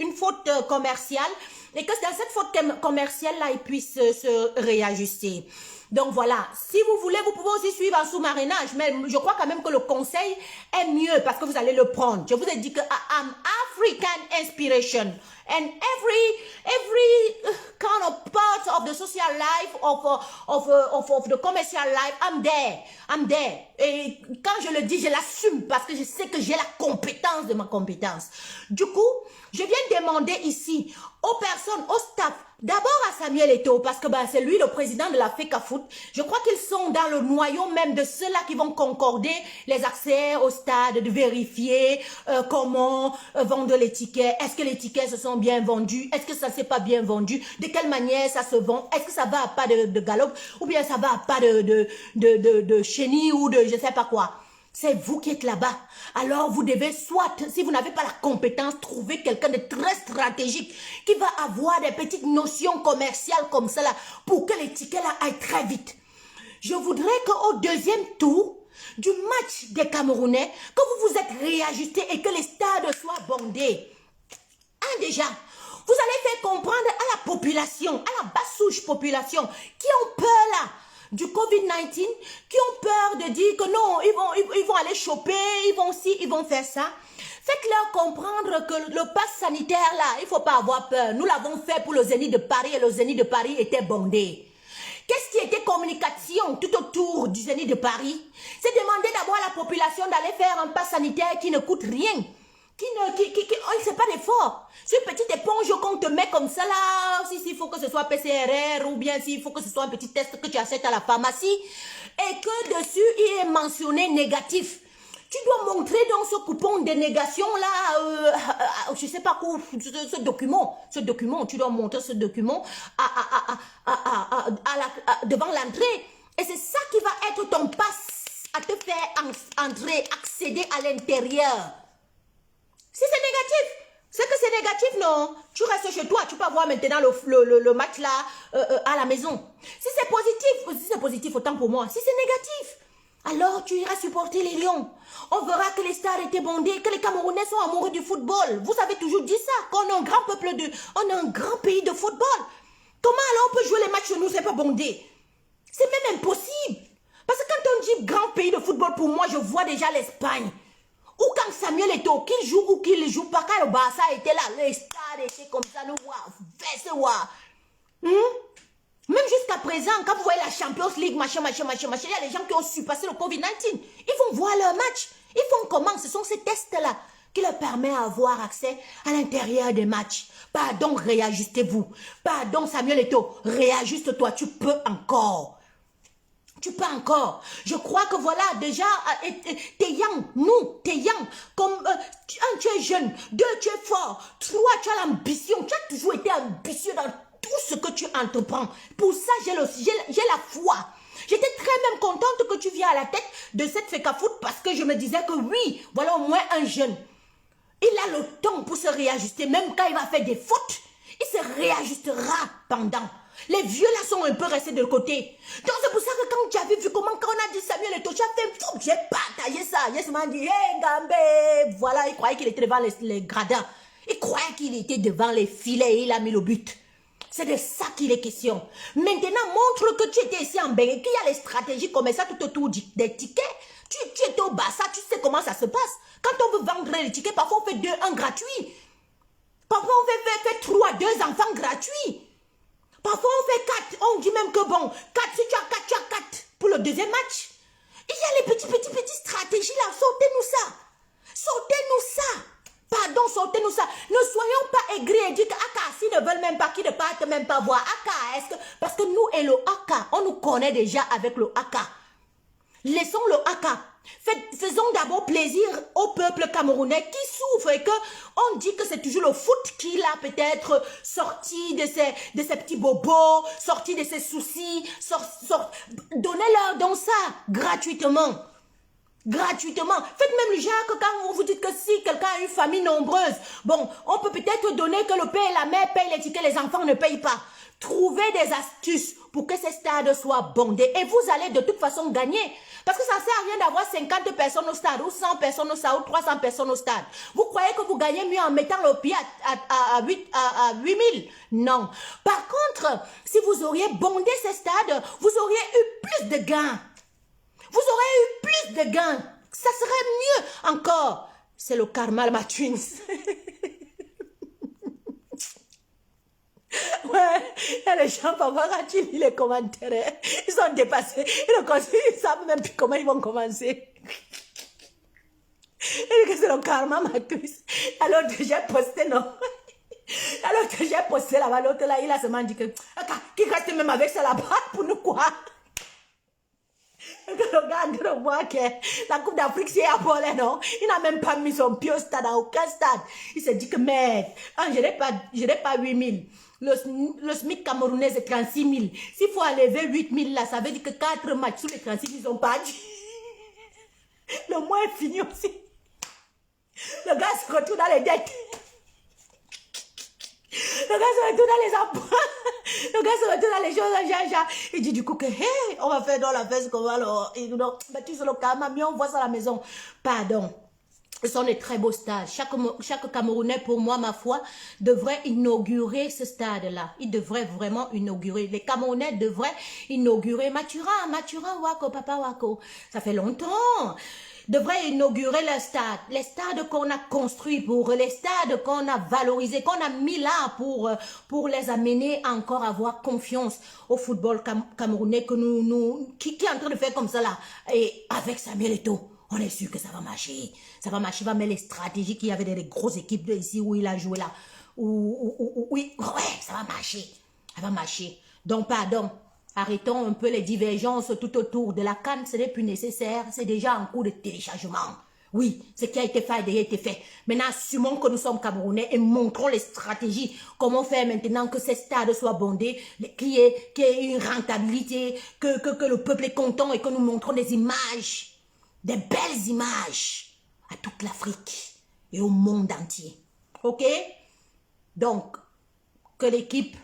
commerciale et que dans cette faute commerciale-là, ils puissent se réajuster. Donc voilà, si vous voulez, vous pouvez aussi suivre un sous-marinage, mais je crois quand même que le conseil est mieux parce que vous allez le prendre. Je vous ai dit que I'm African inspiration and every kind of part of the social life of the commercial life, I'm there. Et quand je le dis, je l'assume parce que je sais que j'ai la compétence de ma compétence. Du coup, je viens demander ici aux personnes, au staff, d'abord à Samuel Eto'o, parce que c'est lui le président de la FECAFOOT. Je crois qu'ils sont dans le noyau même de ceux-là qui vont concorder les accès au stade, de vérifier comment vendre les tickets. Est-ce que les tickets se sont bien vendus? Est-ce que ça ne s'est pas bien vendu? De quelle manière ça se vend? Est-ce que ça va à pas de galop? Ou bien ça va à pas de chenille ou de je ne sais pas quoi? C'est vous qui êtes là-bas. Alors vous devez soit, si vous n'avez pas la compétence, trouver quelqu'un de très stratégique qui va avoir des petites notions commerciales comme ça là pour que les tickets là aillent très vite. Je voudrais qu'au deuxième tour du match des Camerounais, que vous vous êtes réajustés et que les stades soient bondés. Déjà, vous allez faire comprendre à la population, à la basse souche population qui ont peur là du Covid-19, qui ont peur de dire que non, ils vont aller choper, ils vont ci, ils vont faire ça. Faites-leur comprendre que le pass sanitaire là, il ne faut pas avoir peur. Nous l'avons fait pour le Zénith de Paris et le Zénith de Paris était bondé. Qu'est-ce qui était communication tout autour du Zénith de Paris? C'est demander d'abord à la population d'aller faire un pass sanitaire qui ne coûte rien. C'est pas d'effort. C'est une petite éponge qu'on te met comme ça là, s'il faut que ce soit PCRR ou bien s'il faut que ce soit un petit test que tu achètes à la pharmacie et que dessus il est mentionné négatif. Tu dois montrer dans ce coupon de négation là, je sais pas quoi, ce document, tu dois montrer ce document devant l'entrée. Et c'est ça qui va être ton passe à te faire entrer, accéder à l'intérieur. Si c'est négatif, c'est que c'est négatif, non. Tu restes chez toi, tu peux voir maintenant le match là à la maison. Si c'est positif, autant pour moi. Si c'est négatif, alors tu iras supporter les Lions. On verra que les stars étaient bondés, que les Camerounais sont amoureux du football. Vous avez toujours dit ça, qu'on est un grand on est un grand pays de football. Comment alors on peut jouer les matchs chez nous, c'est pas bondé? C'est même impossible. Parce que quand on dit grand pays de football, pour moi, je vois déjà l'Espagne. Ou quand Samuel Eto'o, qu'il joue ou qu'il ne joue pas, quand le Barça était là, les stars étaient comme ça, Même jusqu'à présent, quand vous voyez la Champions League, machin, il y a des gens qui ont su passer le Covid-19. Ils vont voir leur match. Ils font comment? Ce sont ces tests-là qui leur permettent d'avoir accès à l'intérieur des matchs. Pardon, réajustez-vous. Pardon, Samuel Eto'o, réajuste-toi, tu peux encore. Tu peux encore. Je crois que voilà, déjà, t'es young, comme, un, tu es jeune, deux, tu es fort, trois, tu as l'ambition, tu as toujours été ambitieux dans tout ce que tu entreprends. Pour ça, j'ai la foi. J'étais très même contente que tu viennes à la tête de cette FECAFOOT parce que je me disais que oui, voilà au moins un jeune. Il a le temps pour se réajuster, même quand il va faire des fautes, il se réajustera pendant. Les vieux là sont un peu restés de côté. Donc c'est pour ça que quand tu avais vu comment quand on a dit Samuel Eto'o, tu as fait fou, j'ai partagé ça. Yes m'a dit, hey Gambé, voilà, il croyait qu'il était devant les gradins. Il croyait qu'il était devant les filets et il a mis le but. C'est de ça qu'il est question. Maintenant, montre que tu étais ici en Bénin, qu'il y a les stratégies comme ça tout autour des tickets. Tu étais au Barça, tu sais comment ça se passe. Quand on veut vendre les tickets, parfois on fait 2, 1 gratuit. Parfois on fait 3, 2 enfants gratuits. Parfois on fait 4, on dit même que bon, 4, si tu as 4, tu as 4 pour le deuxième match. Il y a les petites stratégies là, sortez-nous ça. Sortez-nous ça. Pardon, sortez-nous ça. Ne soyons pas aigris et dire qu'Aka, s'ils ne veulent même pas, qu'ils ne partent même pas voir. Aka, est-ce que... Parce que nous et le Aka, on nous connaît déjà avec le Aka. Laissons le Aka. Faisons d'abord plaisir au peuple camerounais qui souffre et que on dit que c'est toujours le foot qui l'a peut-être sorti de ses petits bobos, sorti de ses soucis. Donnez-leur donc ça gratuitement. Gratuitement. Faites même le genre que quand vous vous dites que si quelqu'un a une famille nombreuse, bon, on peut peut-être donner que le père et la mère payent les tickets, les enfants ne payent pas. Trouvez des astuces pour que ces stades soient bondés et vous allez de toute façon gagner. Parce que ça ne sert à rien d'avoir 50 personnes au stade, ou 100 personnes au stade, ou 300 personnes au stade. Vous croyez que vous gagnez mieux en mettant le pied à 8 000? Non. Par contre, si vous auriez bondé ces stades, vous auriez eu plus de gains. Vous aurez eu plus de gains. Ça serait mieux encore. C'est le karma, ma twins. Ouais, il y a les gens, parfois, quand tu lis les commentaires, ils sont dépassés. Ils ne savent même plus comment ils vont commencer. Et que c'est le karma, ma twins. Alors que j'ai posté, non. Alors que j'ai posté là-bas, l'autre là, il a seulement dit que, qui reste même avec ça là-bas pour nous quoi? Regarde, moi que la Coupe d'Afrique c'est abolé, non? Il n'a même pas mis son pied au stade, à aucun stade. Il s'est dit que merde, je n'ai pas 8 000. Le SMIC camerounais c'est 36 000. S'il faut enlever 8 000 là, ça veut dire que 4 matchs sous les 36 000 ils n'ont pas dit. Le mois est fini aussi. Le gars se retrouve dans les dettes. Le gars se retrouve dans les emprunts. Le gars se retrouve dans les choses. Il dit du coup que, hey, on va faire dans la fête qu'on va alors. Et donc, tu sais le karma, mais on voit ça à la maison. Pardon. Ce sont des très beaux stades. Chaque Camerounais, pour moi, ma foi, devrait inaugurer ce stade-là. Il devrait vraiment inaugurer. Les Camerounais devraient inaugurer Mathurin, Wako, Papa Wako. Ça fait longtemps. Devrait inaugurer les stades qu'on a construits les stades qu'on a valorisés, qu'on a mis là pour les amener à encore avoir confiance au football camerounais qui est en train de faire comme ça là. Et avec Samuel Eto'o. On est sûr que ça va marcher. Ça va marcher. Il va mettre les stratégies qu'il y avait dans les grosses équipes de ici où il a joué là. Oui, ouais, ça va marcher. Ça va marcher. Donc, pardon. Arrêtons un peu les divergences tout autour de la CAN. Ce n'est plus nécessaire. C'est déjà en cours de téléchargement. Oui, ce qui a été fait a déjà été fait. Maintenant, assumons que nous sommes Camerounais et montrons les stratégies. Comment faire maintenant que ces stades soient bondés, qu'il y ait une rentabilité, que le peuple est content et que nous montrons des images. Des belles images à toute l'Afrique et au monde entier. Ok? Donc, que l'équipe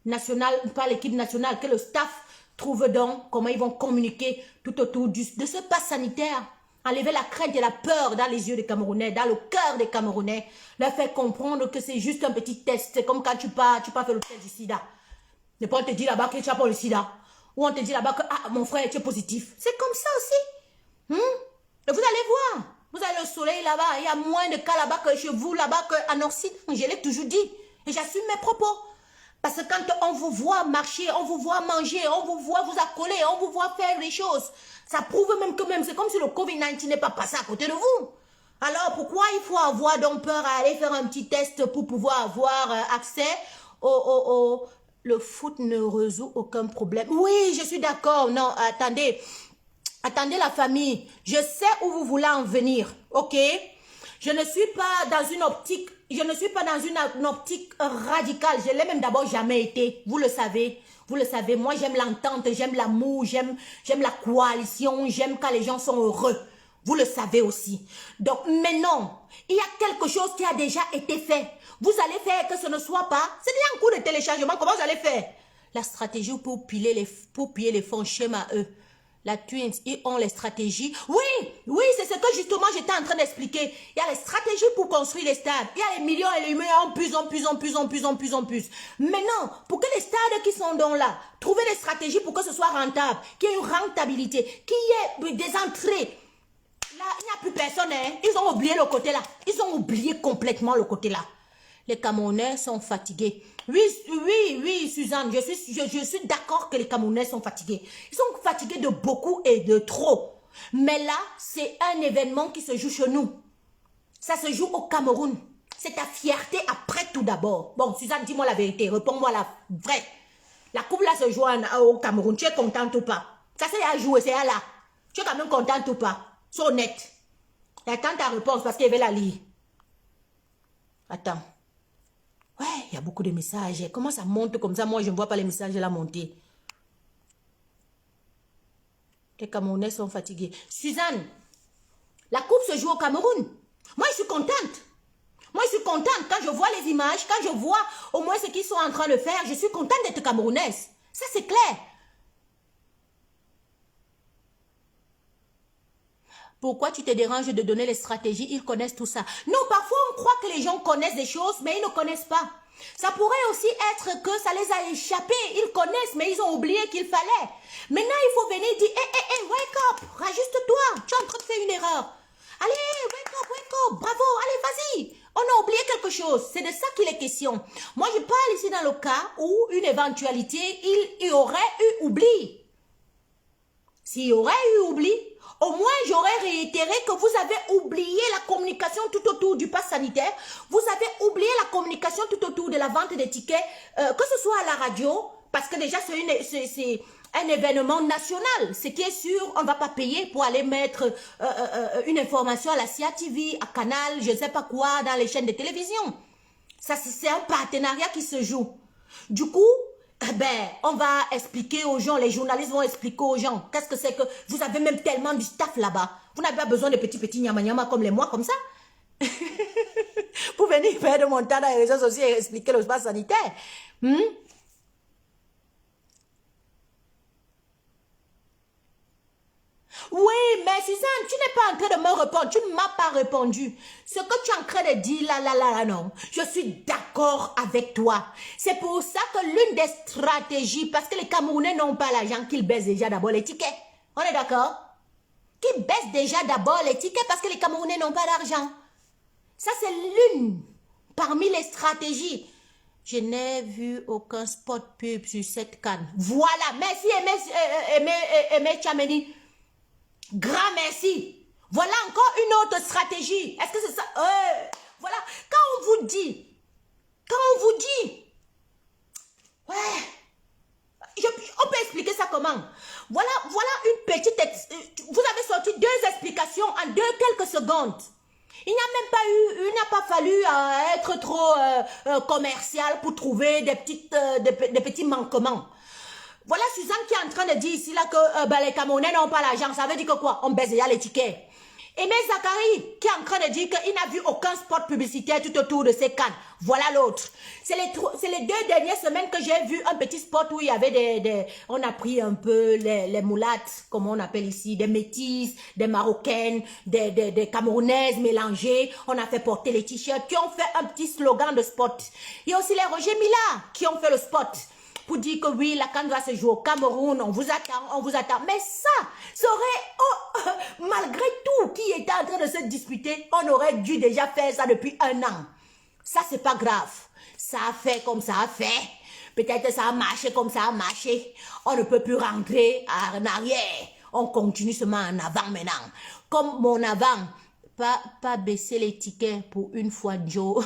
nationale, pas l'équipe nationale, que le staff trouve donc comment ils vont communiquer tout autour de ce pass sanitaire. Enlever la crainte et la peur dans les yeux des Camerounais, dans le cœur des Camerounais. Leur faire comprendre que c'est juste un petit test. C'est comme quand tu pars faire le test du sida. Et puis on te dit là-bas que tu n'as pas le sida. Ou on te dit là-bas que ah, mon frère, tu es positif. C'est comme ça aussi. Et vous allez voir, vous avez le soleil là-bas, il y a moins de cas là-bas que chez vous, là-bas qu'en Occident. Je l'ai toujours dit et j'assume mes propos. Parce que quand on vous voit marcher, on vous voit manger, on vous voit vous accoler, on vous voit faire des choses, ça prouve même que même, c'est comme si le Covid-19 n'est pas passé à côté de vous. Alors pourquoi il faut avoir donc peur à aller faire un petit test pour pouvoir avoir accès Le foot ne résout aucun problème. Oui, je suis d'accord. Non, attendez. Attendez la famille, je sais où vous voulez en venir, ok? Je ne suis pas dans une optique, radicale, je l'ai même d'abord jamais été, vous le savez, moi j'aime l'entente, j'aime l'amour, j'aime la coalition, j'aime quand les gens sont heureux, vous le savez aussi. Donc, mais non, il y a quelque chose qui a déjà été fait, vous allez faire que ce ne soit pas, c'est déjà un coup de téléchargement, comment vous allez faire? La stratégie pour piller les fonds schéma eux. La Twins, ils ont les stratégies. Oui, c'est ce que justement j'étais en train d'expliquer. Il y a les stratégies pour construire les stades. Il y a les millions et les millions en plus. Maintenant, pour que les stades qui sont dans là, trouver des stratégies pour que ce soit rentable, qu'il y ait une rentabilité, qu'il y ait des entrées. Là, il n'y a plus personne. Hein. Ils ont oublié le côté là. Ils ont oublié complètement le côté là. Les Camerounais sont fatigués. Oui, oui, oui, Suzanne, je suis d'accord que les Camerounais sont fatigués. Ils sont fatigués de beaucoup et de trop. Mais là, c'est un événement qui se joue chez nous. Ça se joue au Cameroun. C'est ta fierté après tout d'abord. Bon, Suzanne, dis-moi la vérité. Réponds-moi la vraie. La coupe là se joue au Cameroun. Tu es contente ou pas? Ça c'est à jouer, c'est à là. Tu es quand même contente ou pas? Sois honnête. Attends ta réponse parce qu'elle va la lire. Attends. Ouais, il y a beaucoup de messages. Comment ça monte comme ça? Moi, je ne vois pas les messages là monter. Les Camerounais sont fatigués. Suzanne, la coupe se joue au Cameroun. Moi, je suis contente. Moi, je suis contente. Quand je vois les images, quand je vois au moins ce qu'ils sont en train de faire, je suis contente d'être camerounaise. Ça, c'est clair. Pourquoi tu te déranges de donner les stratégies? Ils connaissent tout ça. Non, parfois on croit que les gens connaissent des choses, mais ils ne connaissent pas. Ça pourrait aussi être que ça les a échappés. Ils connaissent, mais ils ont oublié qu'il fallait. Maintenant, il faut venir dire, hé, wake up, rajuste-toi, tu es en train de faire une erreur. Allez, wake up, bravo, allez, vas-y. On a oublié quelque chose. C'est de ça qu'il est question. Moi, je parle ici dans le cas où une éventualité, il y aurait eu oubli. S'il y aurait eu oubli, au moins j'aurais réitéré que vous avez oublié la communication tout autour du pass sanitaire. Vous avez oublié la communication tout autour de la vente des tickets, que ce soit à la radio, parce que déjà c'est un événement national. Ce qui est sûr, on ne va pas payer pour aller mettre une information à la CIA TV, à Canal, je ne sais pas quoi, dans les chaînes de télévision. Ça, c'est un partenariat qui se joue. Du coup, on va expliquer aux gens, les journalistes vont expliquer aux gens, qu'est-ce que c'est que, vous avez même tellement du staff là-bas, vous n'avez pas besoin de petits nyama comme les mois, comme ça, pour venir faire de montage dans les réseaux sociaux et expliquer le pass sanitaire. Oui, mais Suzanne, tu n'es pas en train de me répondre, tu ne m'as pas répondu. Ce que tu es en train de dire là, non, je suis d'accord avec toi. C'est pour ça que l'une des stratégies, parce que les Camerounais n'ont pas l'argent, qu'ils baissent déjà d'abord les tickets. On est d'accord? Qu'ils baissent déjà d'abord les tickets parce que les Camerounais n'ont pas d'argent. Ça, c'est l'une parmi les stratégies. Je n'ai vu aucun spot pub sur cette canne. Voilà, merci Aimé Tchameni. Grand merci. Voilà encore une autre stratégie. Est-ce que c'est ça? Voilà. Quand on vous dit, ouais, on peut expliquer ça comment? Voilà une petite, vous avez sorti deux explications en quelques secondes. Il n'a pas fallu être trop commercial pour trouver des petits manquements. Voilà Suzanne qui est en train de dire ici là que les Camerounais n'ont pas l'argent. Ça veut dire que quoi? On baisse déjà les tickets. Aimé Zachary qui est en train de dire qu'il n'a vu aucun spot publicitaire tout autour de ces cannes. Voilà l'autre. C'est les 2 dernières semaines que j'ai vu un petit spot où il y avait on a pris un peu les moulattes, comme on appelle ici, des métisses, des marocaines, des camerounaises mélangées. On a fait porter les t-shirts qui ont fait un petit slogan de spot. Il y a aussi les Roger Mila qui ont fait le spot. Pour dire que oui, la CAN va se jouer au Cameroun, on vous attend. Mais ça aurait, malgré tout qui était en train de se disputer, on aurait dû déjà faire ça depuis 1 an. Ça, c'est pas grave. Ça a fait comme ça a fait. Peut-être ça a marché comme ça a marché. On ne peut plus rentrer en arrière. On continue seulement en avant maintenant. Comme mon avant, pas baisser les tickets pour une fois, Joe.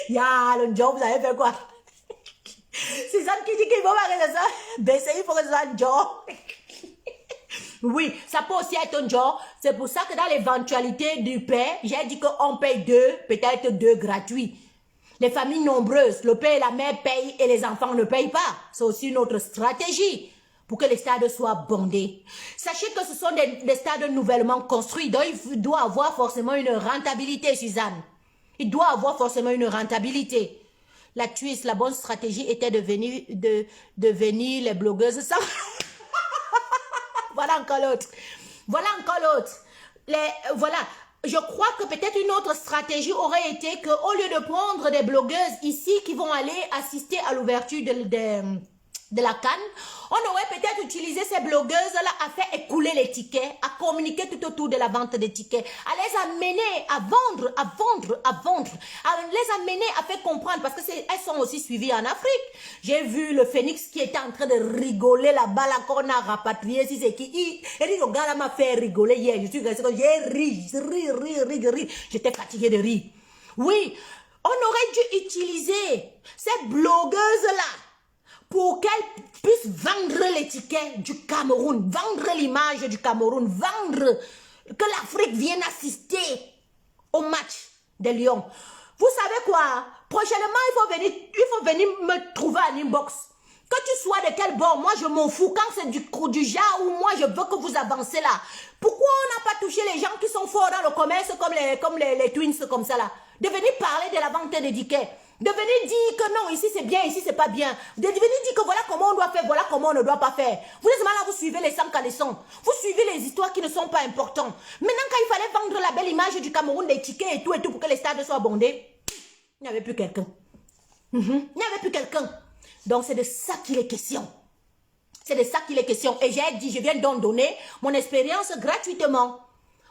Le Joe, vous avez fait quoi? C'est ça qui dit qu'il faut pas que ça baisser, il faut que ça soit un Joe. Oui, ça peut aussi être un Joe. C'est pour ça que dans l'éventualité du père, j'ai dit qu'on paye 2, peut-être 2 gratuits. Les familles nombreuses, le père et la mère payent et les enfants ne payent pas. C'est aussi une autre stratégie pour que les stades soient bondés. Sachez que ce sont des stades nouvellement construits, donc il doit avoir forcément une rentabilité, Suzanne. Il doit avoir forcément une rentabilité. La twist, la bonne stratégie était de venir les blogueuses sans... Voilà encore l'autre. Voilà encore l'autre. Voilà. Je crois que peut-être une autre stratégie aurait été qu'au lieu de prendre des blogueuses ici qui vont aller assister à l'ouverture de la CAN, on aurait peut-être utilisé ces blogueuses-là à faire écouler les tickets, à communiquer tout autour de la vente des tickets, à les amener à vendre, à les amener à faire comprendre, parce que elles sont aussi suivies en Afrique. J'ai vu le Phoenix qui était en train de rigoler là-bas, là, qu'on a rapatrié, si c'est qui, et dit, le gars là m'a fait rigoler hier, je suis restée, j'ai ri, j'étais fatiguée de rire. Oui, on aurait dû utiliser ces blogueuses-là pour qu'elles puissent vendre les tickets du Cameroun, vendre l'image du Cameroun, vendre que l'Afrique vienne assister au match des Lions. Vous savez quoi? Prochainement, il faut venir me trouver en inbox. Que tu sois de quel bord, moi je m'en fous. Quand c'est du genre où moi je veux que vous avancez là. Pourquoi on n'a pas touché les gens qui sont forts dans le commerce comme les twins comme ça là? De venir parler de la vente des tickets. De venir dire que non, ici c'est bien, ici c'est pas bien. De venir dire que voilà comment on doit faire, voilà comment on ne doit pas faire. Vous êtes mal là, vous suivez les 100 caleçons. Vous suivez les histoires qui ne sont pas importantes. Maintenant, quand il fallait vendre la belle image du Cameroun, les tickets et tout pour que les stades soient bondés, il n'y avait plus quelqu'un. Il n'y avait plus quelqu'un. Donc c'est de ça qu'il est question. C'est de ça qu'il est question. Et j'ai dit, je viens donc donner mon expérience gratuitement.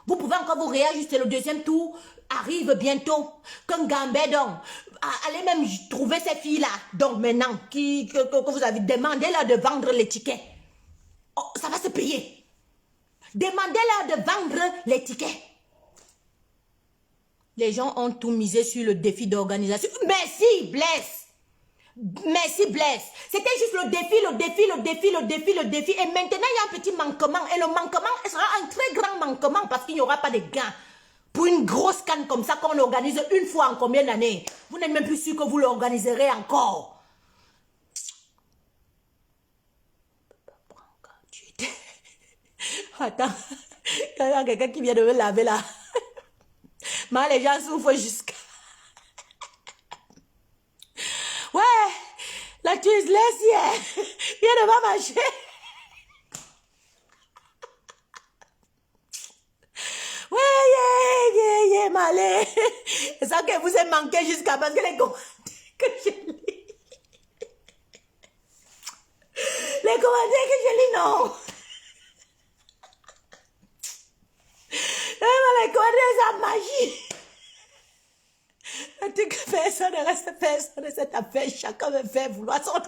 Vous pouvez encore vous réajuster. Le deuxième tour arrive bientôt. Qu'un Gambé donc, allez même trouver ces filles-là. Donc maintenant, que vous avez demandé là de vendre les tickets. Oh, ça va se payer. Demandez-leur de vendre les tickets. Les gens ont tout misé sur le défi d'organisation. Merci, Blaise. Merci Blaise. C'était juste le défi. Et maintenant, il y a un petit manquement. Et le manquement sera un très grand manquement parce qu'il n'y aura pas de gains. Pour une grosse canne comme ça qu'on organise une fois en combien d'années? Vous n'êtes même plus sûr que vous l'organiserez encore. Attends. Il y a quelqu'un qui vient de me laver là. Mais les gens souffrent jusqu'à... Ouais, la tuise laisse hier. Il ne va marcher. Ouais, yeah, malé. C'est ça que vous avez manqué jusqu'à parce que les commentaires que je lis. Les commentaires que je lis, non. Les commentaires, c'est la magie. Tu que personne ne reste personne de cette affaire, chacun me fait vouloir son tour.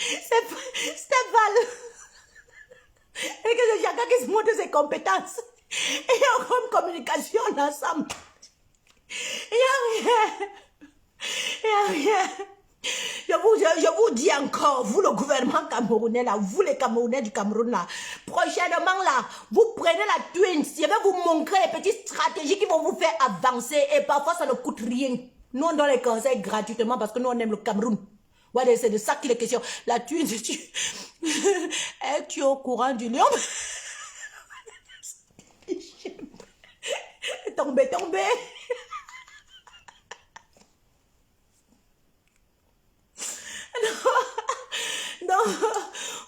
C'est pas le... Et que c'est chacun qui se montre ses compétences. Et il y a encore une communication ensemble. Il n'y a rien. Il n'y a rien. Je vous dis encore, vous le gouvernement camerounais là, vous les Camerounais du Cameroun là, prochainement là, vous prenez la Twins, je vais vous montrer les petites stratégies qui vont vous faire avancer et parfois ça ne coûte rien. Nous on donne les conseils gratuitement parce que nous on aime le Cameroun. Ouais, c'est de ça qu'il est question. La Twins, es-tu au courant du lion? Tombé. Non,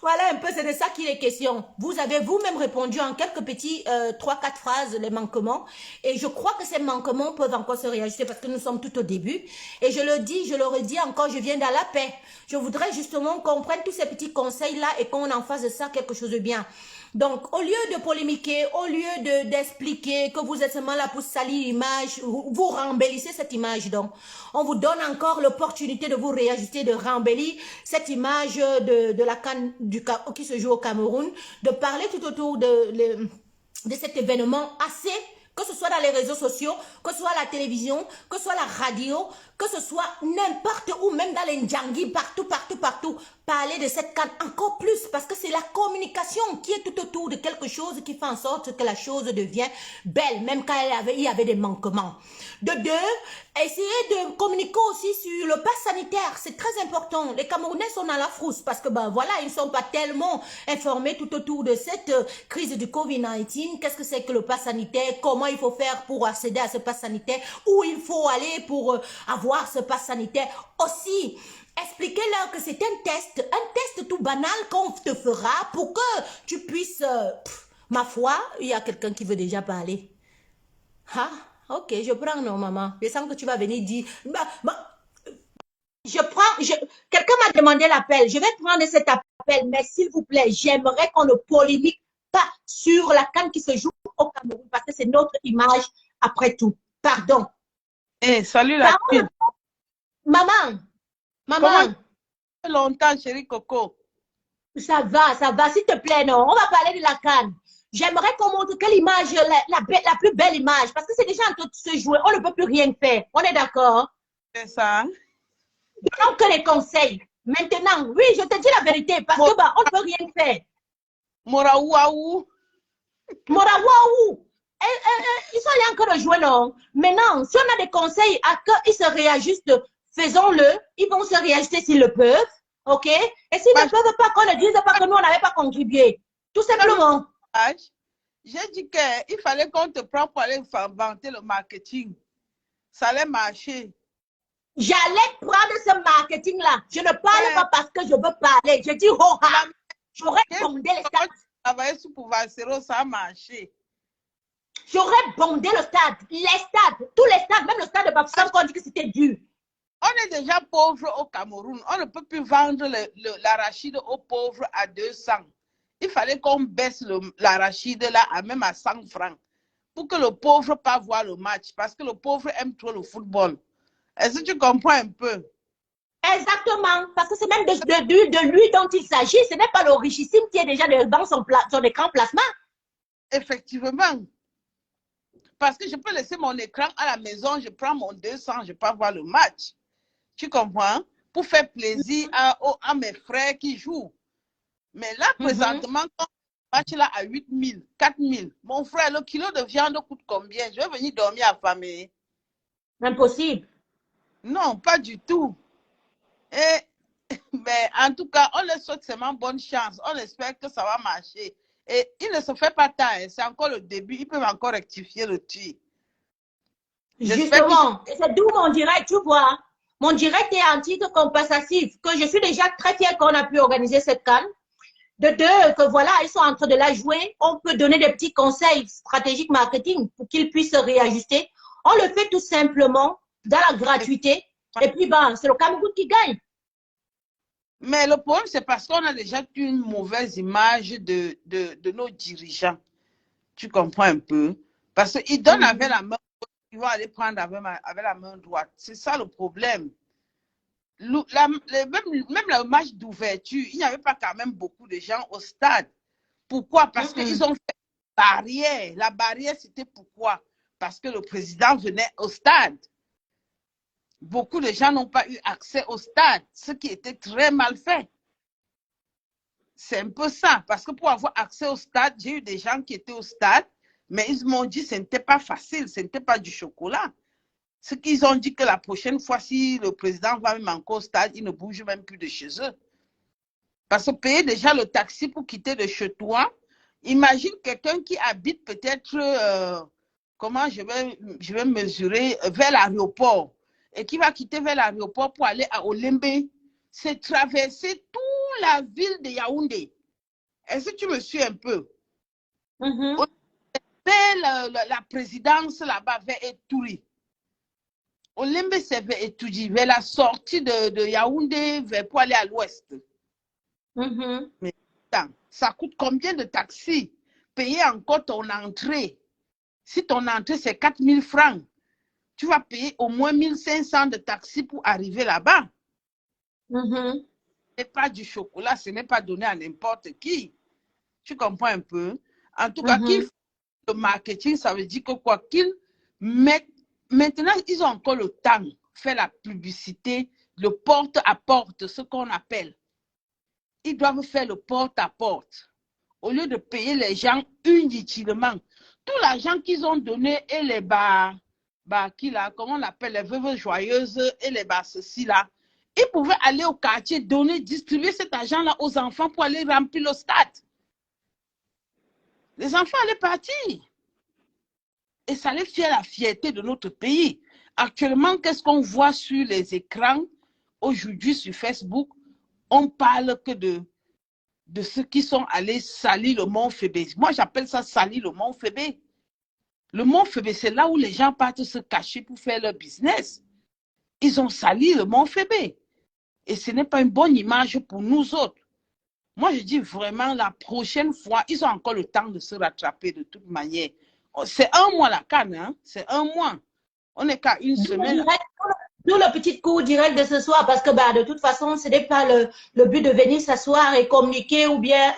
voilà un peu, c'est de ça qu'il est question. Vous avez vous-même répondu en quelques petits 3-4 phrases les manquements. Et je crois que ces manquements peuvent encore se réajuster parce que nous sommes tout au début. Et je le dis, je le redis encore, je viens dans la paix. Je voudrais justement qu'on prenne tous ces petits conseils-là et qu'on en fasse de ça quelque chose de bien. Donc, au lieu de polémiquer, au lieu d'expliquer que vous êtes seulement là pour salir l'image, vous rembellissez cette image. Donc, on vous donne encore l'opportunité de vous réajuster, de rembellir cette image de la CAN qui se joue au Cameroun, de parler tout autour de cet événement assez, que ce soit dans les réseaux sociaux, que ce soit à la télévision, que ce soit à la radio, que ce soit n'importe où, même dans les Ndjangi, partout. Parler de cette CAN encore plus, parce que c'est la communication qui est tout autour de quelque chose qui fait en sorte que la chose devient belle, même quand il y avait des manquements. De deux, essayez de communiquer aussi sur le pass sanitaire, c'est très important. Les Camerounais sont dans la frousse, parce que ben voilà, ils ne sont pas tellement informés tout autour de cette crise du Covid-19. Qu'est-ce que c'est que le pass sanitaire? Comment il faut faire pour accéder à ce pass sanitaire? Où il faut aller pour avoir ce pass sanitaire? Aussi, expliquez-leur que c'est un test tout banal qu'on te fera pour que tu puisses... ma foi, il y a quelqu'un qui veut déjà parler. Ah, Ok, je prends, non, maman. Je sens que tu vas venir dire. Je prends. Quelqu'un m'a demandé l'appel. Je vais prendre cet appel, mais s'il vous plaît, j'aimerais qu'on ne polémique pas sur la CAN qui se joue au Cameroun parce que c'est notre image après tout. Pardon. Eh, salut la Parole. fille. Maman, Comment ça maman, fait longtemps, chérie Coco? ça va, s'il te plaît, non. On va parler de la CAN. J'aimerais qu'on montre quelle image, la plus belle image, parce que c'est déjà en train de se jouer. On ne peut plus rien faire. On est d'accord? C'est ça, hein? Donnons que les conseils. Maintenant, oui, je te dis la vérité, parce Mo- que bah, on ne peut rien faire. Moraouaou. Morawaou, ils sont allés encore jouer, non? Maintenant, si on a des conseils à qu'ils se réajustent, faisons-le. Ils vont se réajuster s'ils le peuvent. OK? Et s'ils ne peuvent pas, qu'on ne dise pas que nous, on n'avait pas contribué. Tout simplement. J'ai dit qu'il fallait qu'on te prenne pour aller vanter le marketing. Ça allait marcher. J'allais prendre ce marketing-là. Je ne parle pas parce que je veux parler. Je dis, oh, j'aurais bondé les stades. Travailler sous pouvoir zéro, ça a marché. J'aurais bondé le stade. Les stades, tous les stades, même le stade de Bafoussam, qu'on dit que c'était dur. On est déjà pauvre au Cameroun. On ne peut plus vendre l'arachide aux pauvres à 200. Il fallait qu'on baisse l'arachide là à même à 100 francs pour que le pauvre pas voir le match parce que le pauvre aime trop le football. Est-ce que tu comprends un peu? Exactement, parce que c'est même de lui dont il s'agit. Ce n'est pas le richissime qui est déjà dans son écran placement. Effectivement. Parce que je peux laisser mon écran à la maison, je prends mon 200, je peux voir le match. Tu comprends? Pour faire plaisir à mes frères qui jouent. Mais là, présentement, quand le match là à 8 000, 4 000, mon frère, le kilo de viande coûte combien? Je vais venir dormir affamé. Impossible. Non, pas du tout. Mais en tout cas, on leur souhaite seulement bonne chance. On espère que ça va marcher. Et il ne se fait pas tard. C'est encore le début. Ils peuvent encore rectifier le tir. Justement, c'est d'où mon direct, tu vois. Mon direct est en titre compensatif, que je suis déjà très fière qu'on a pu organiser cette canne. De deux, que voilà, ils sont en train de la jouer. On peut donner des petits conseils stratégiques marketing pour qu'ils puissent se réajuster. On le fait tout simplement dans la gratuité. Et puis, ben, c'est le Cameroun qui gagne. Mais le problème, c'est parce qu'on a déjà une mauvaise image de nos dirigeants. Tu comprends un peu? Parce qu'ils donnent avec la main, ils vont aller prendre avec la main droite. C'est ça le problème. Même le match d'ouverture, il n'y avait pas quand même beaucoup de gens au stade. Pourquoi? Parce qu'ils ont fait une barrière. La barrière, c'était pourquoi? Parce que le président venait au stade. Beaucoup de gens n'ont pas eu accès au stade, ce qui était très mal fait. C'est un peu ça, parce que pour avoir accès au stade, j'ai eu des gens qui étaient au stade, mais ils m'ont dit que ce n'était pas facile, ce n'était pas du chocolat. Ce qu'ils ont dit que la prochaine fois, si le président va même encore au stade, il ne bouge même plus de chez eux. Parce que payer déjà le taxi pour quitter de chez toi, imagine quelqu'un qui habite peut-être, comment je vais mesurer, vers l'aéroport, et qui va quitter vers l'aéroport pour aller à Olembe, c'est traverser toute la ville de Yaoundé. Est-ce que tu me suis un peu? La présidence là-bas vers Eturi. Olembe, c'est vers Eturi, vers la sortie de Yaoundé, pour aller à l'ouest. Mais ça coûte combien de taxis? Payer encore ton entrée. Si ton entrée, c'est 4 000 francs, tu vas payer au moins 1 500 de taxis pour arriver là-bas. Ce n'est pas du chocolat, ce n'est pas donné à n'importe qui. Tu comprends un peu? En tout cas, qu'il faut le marketing, ça veut dire que quoi qu'ils mettent. Maintenant, ils ont encore le temps de faire la publicité, le porte-à-porte, ce qu'on appelle. Ils doivent faire le porte-à-porte. Au lieu de payer les gens inutilement. Tout l'argent qu'ils ont donné et les comment on appelle, les veuves joyeuses et les ceci là, ils pouvaient aller au quartier, donner, distribuer cet argent-là aux enfants pour aller remplir le stade. Les enfants allaient partir. Et ça allait faire la fierté de notre pays. Actuellement, qu'est-ce qu'on voit sur les écrans aujourd'hui sur Facebook? On parle que de ceux qui sont allés salir le mont Fébé. Moi, j'appelle ça salir le mont Fébé. Le Mont Fébé, c'est là où les gens partent se cacher pour faire leur business. Ils ont sali le Mont Fébé. Et ce n'est pas une bonne image pour nous autres. Moi, je dis vraiment, la prochaine fois, ils ont encore le temps de se rattraper de toute manière. C'est un mois la canne, hein? C'est un mois. On n'est qu'à une semaine. Nous, le petit cours direct de ce soir, parce que bah, de toute façon, ce n'est pas le but de venir s'asseoir et communiquer ou bien,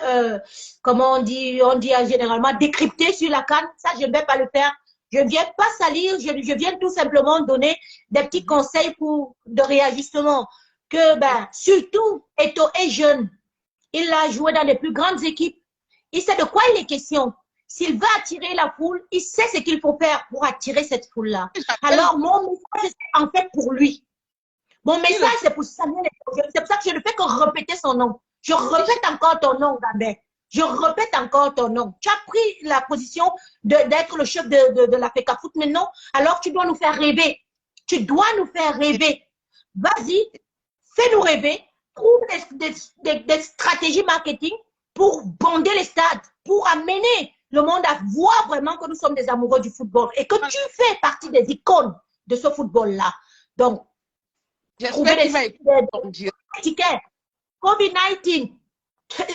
comment on dit généralement, décrypter sur la canne. Ça, je ne vais pas le faire. Je ne viens pas salir, je viens tout simplement donner des petits conseils de réajustement. Que, bah, surtout, Eto'o est jeune. Il a joué dans les plus grandes équipes. Il sait de quoi il est question. S'il veut attirer la foule, il sait ce qu'il faut faire pour attirer cette foule-là. Alors, mon message, c'est en fait pour lui. Mon message, c'est pour Samuel. C'est pour ça que je ne fais que répéter son nom. Je répète encore ton nom, Gambé. Je répète encore ton nom. Tu as pris la position d'être le chef de la FECAFOOT maintenant. Alors, tu dois nous faire rêver. Tu dois nous faire rêver. Vas-y, fais-nous rêver. Trouve des stratégies marketing pour bonder les stades, pour amener le monde à voir vraiment que nous sommes des amoureux du football et que tu fais partie des icônes de ce football-là. Donc, trouver des tickets. COVID-19,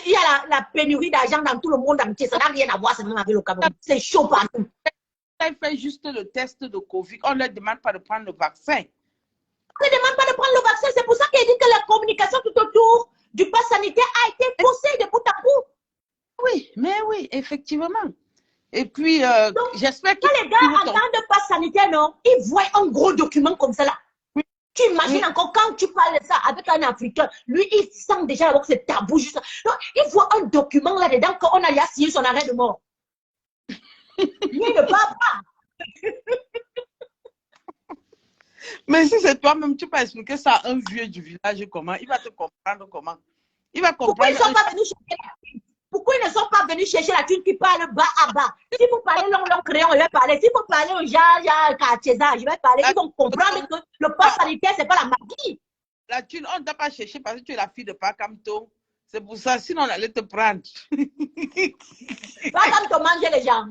il y a la pénurie d'argent dans tout le monde entier. Ça n'a rien à voir seulement avec le Cameroun. C'est chaud partout. Ils font juste le test de Covid. On ne leur demande pas de prendre le vaccin. On ne demande pas de prendre le vaccin. C'est pour ça qu'il dit que la communication tout autour du pass sanitaire a été faussée de bout à bout. Oui, mais oui, effectivement. Et puis, j'espère que... Quand les gars entendent de pass sanitaire, non, ils voient un gros document comme ça là. Oui. Tu imagines encore quand tu parles de ça avec un Africain, lui, il sent déjà que c'est tabou. Juste... Donc, il voit un document là-dedans qu'on a signé son arrêt de mort. Il ne parle pas. Mais si c'est toi-même, tu peux expliquer ça à un vieux du village comment? Il va te comprendre comment? Il va comprendre. Pourquoi ils ne sont pas venus chercher la thune qui parle bas à bas? Si vous parlez long crayon, je vais parler. Si vous parlez au Kartiesa, je vais parler. Ils vont comprendre que le pass sanitaire, ce n'est pas la magie. La thune, on ne t'a pas cherché parce que tu es la fille de Pakamto. C'est pour ça, sinon on allait te prendre. Pakamto mange les gens.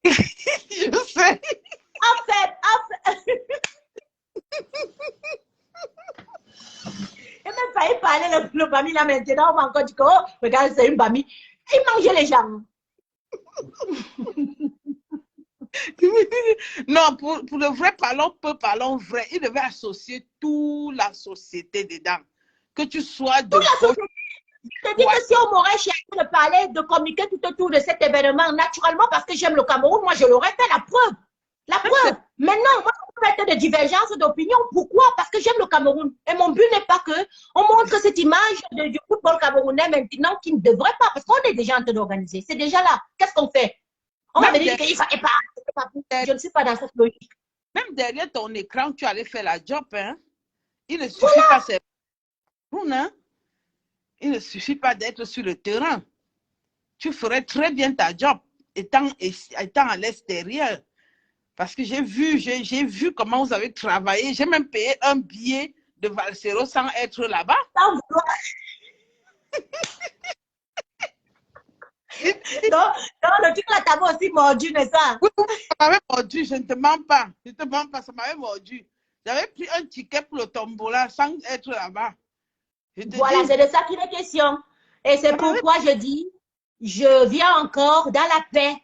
Je sais. En fait. Il m'a failli parler le bami là maintenant. On va encore dire que, oh, regarde, c'est une bami. Il mangeait les gens. Non, pour le vrai parlons vrai. Il devait associer toute la société dedans. Que tu sois de gauche. Je te dis que si on m'aurait cherché de parler, de communiquer tout autour de cet événement, naturellement, parce que j'aime le Cameroun, moi, je l'aurais fait, la preuve. La preuve. Maintenant, moi, je peux être de divergence d'opinion. Pourquoi? Parce que j'aime le Cameroun. Et mon but n'est pas qu'on montre cette image du football camerounais maintenant qui ne devrait pas, parce qu'on est déjà en train d'organiser. C'est déjà là. Qu'est-ce qu'on fait? On va venir dire qu'il ne fallait pas. Je ne suis pas dans cette logique. Même derrière ton écran, tu allais faire la job. Hein? Il ne suffit pas, c'est hein? Il ne suffit pas d'être sur le terrain. Tu ferais très bien ta job étant à l'extérieur. Parce que j'ai vu comment vous avez travaillé. J'ai même payé un billet de Valsero sans être là-bas. Non, le truc là, t'avais aussi mordu, n'est-ce pas? Oui, ça m'avait mordu, je ne te mens pas. Je ne te mens pas, ça m'avait mordu. J'avais pris un ticket pour le tombola sans être là-bas. Voilà, c'est de ça qu'il est question. Et c'est pourquoi je dis, je viens encore dans la paix,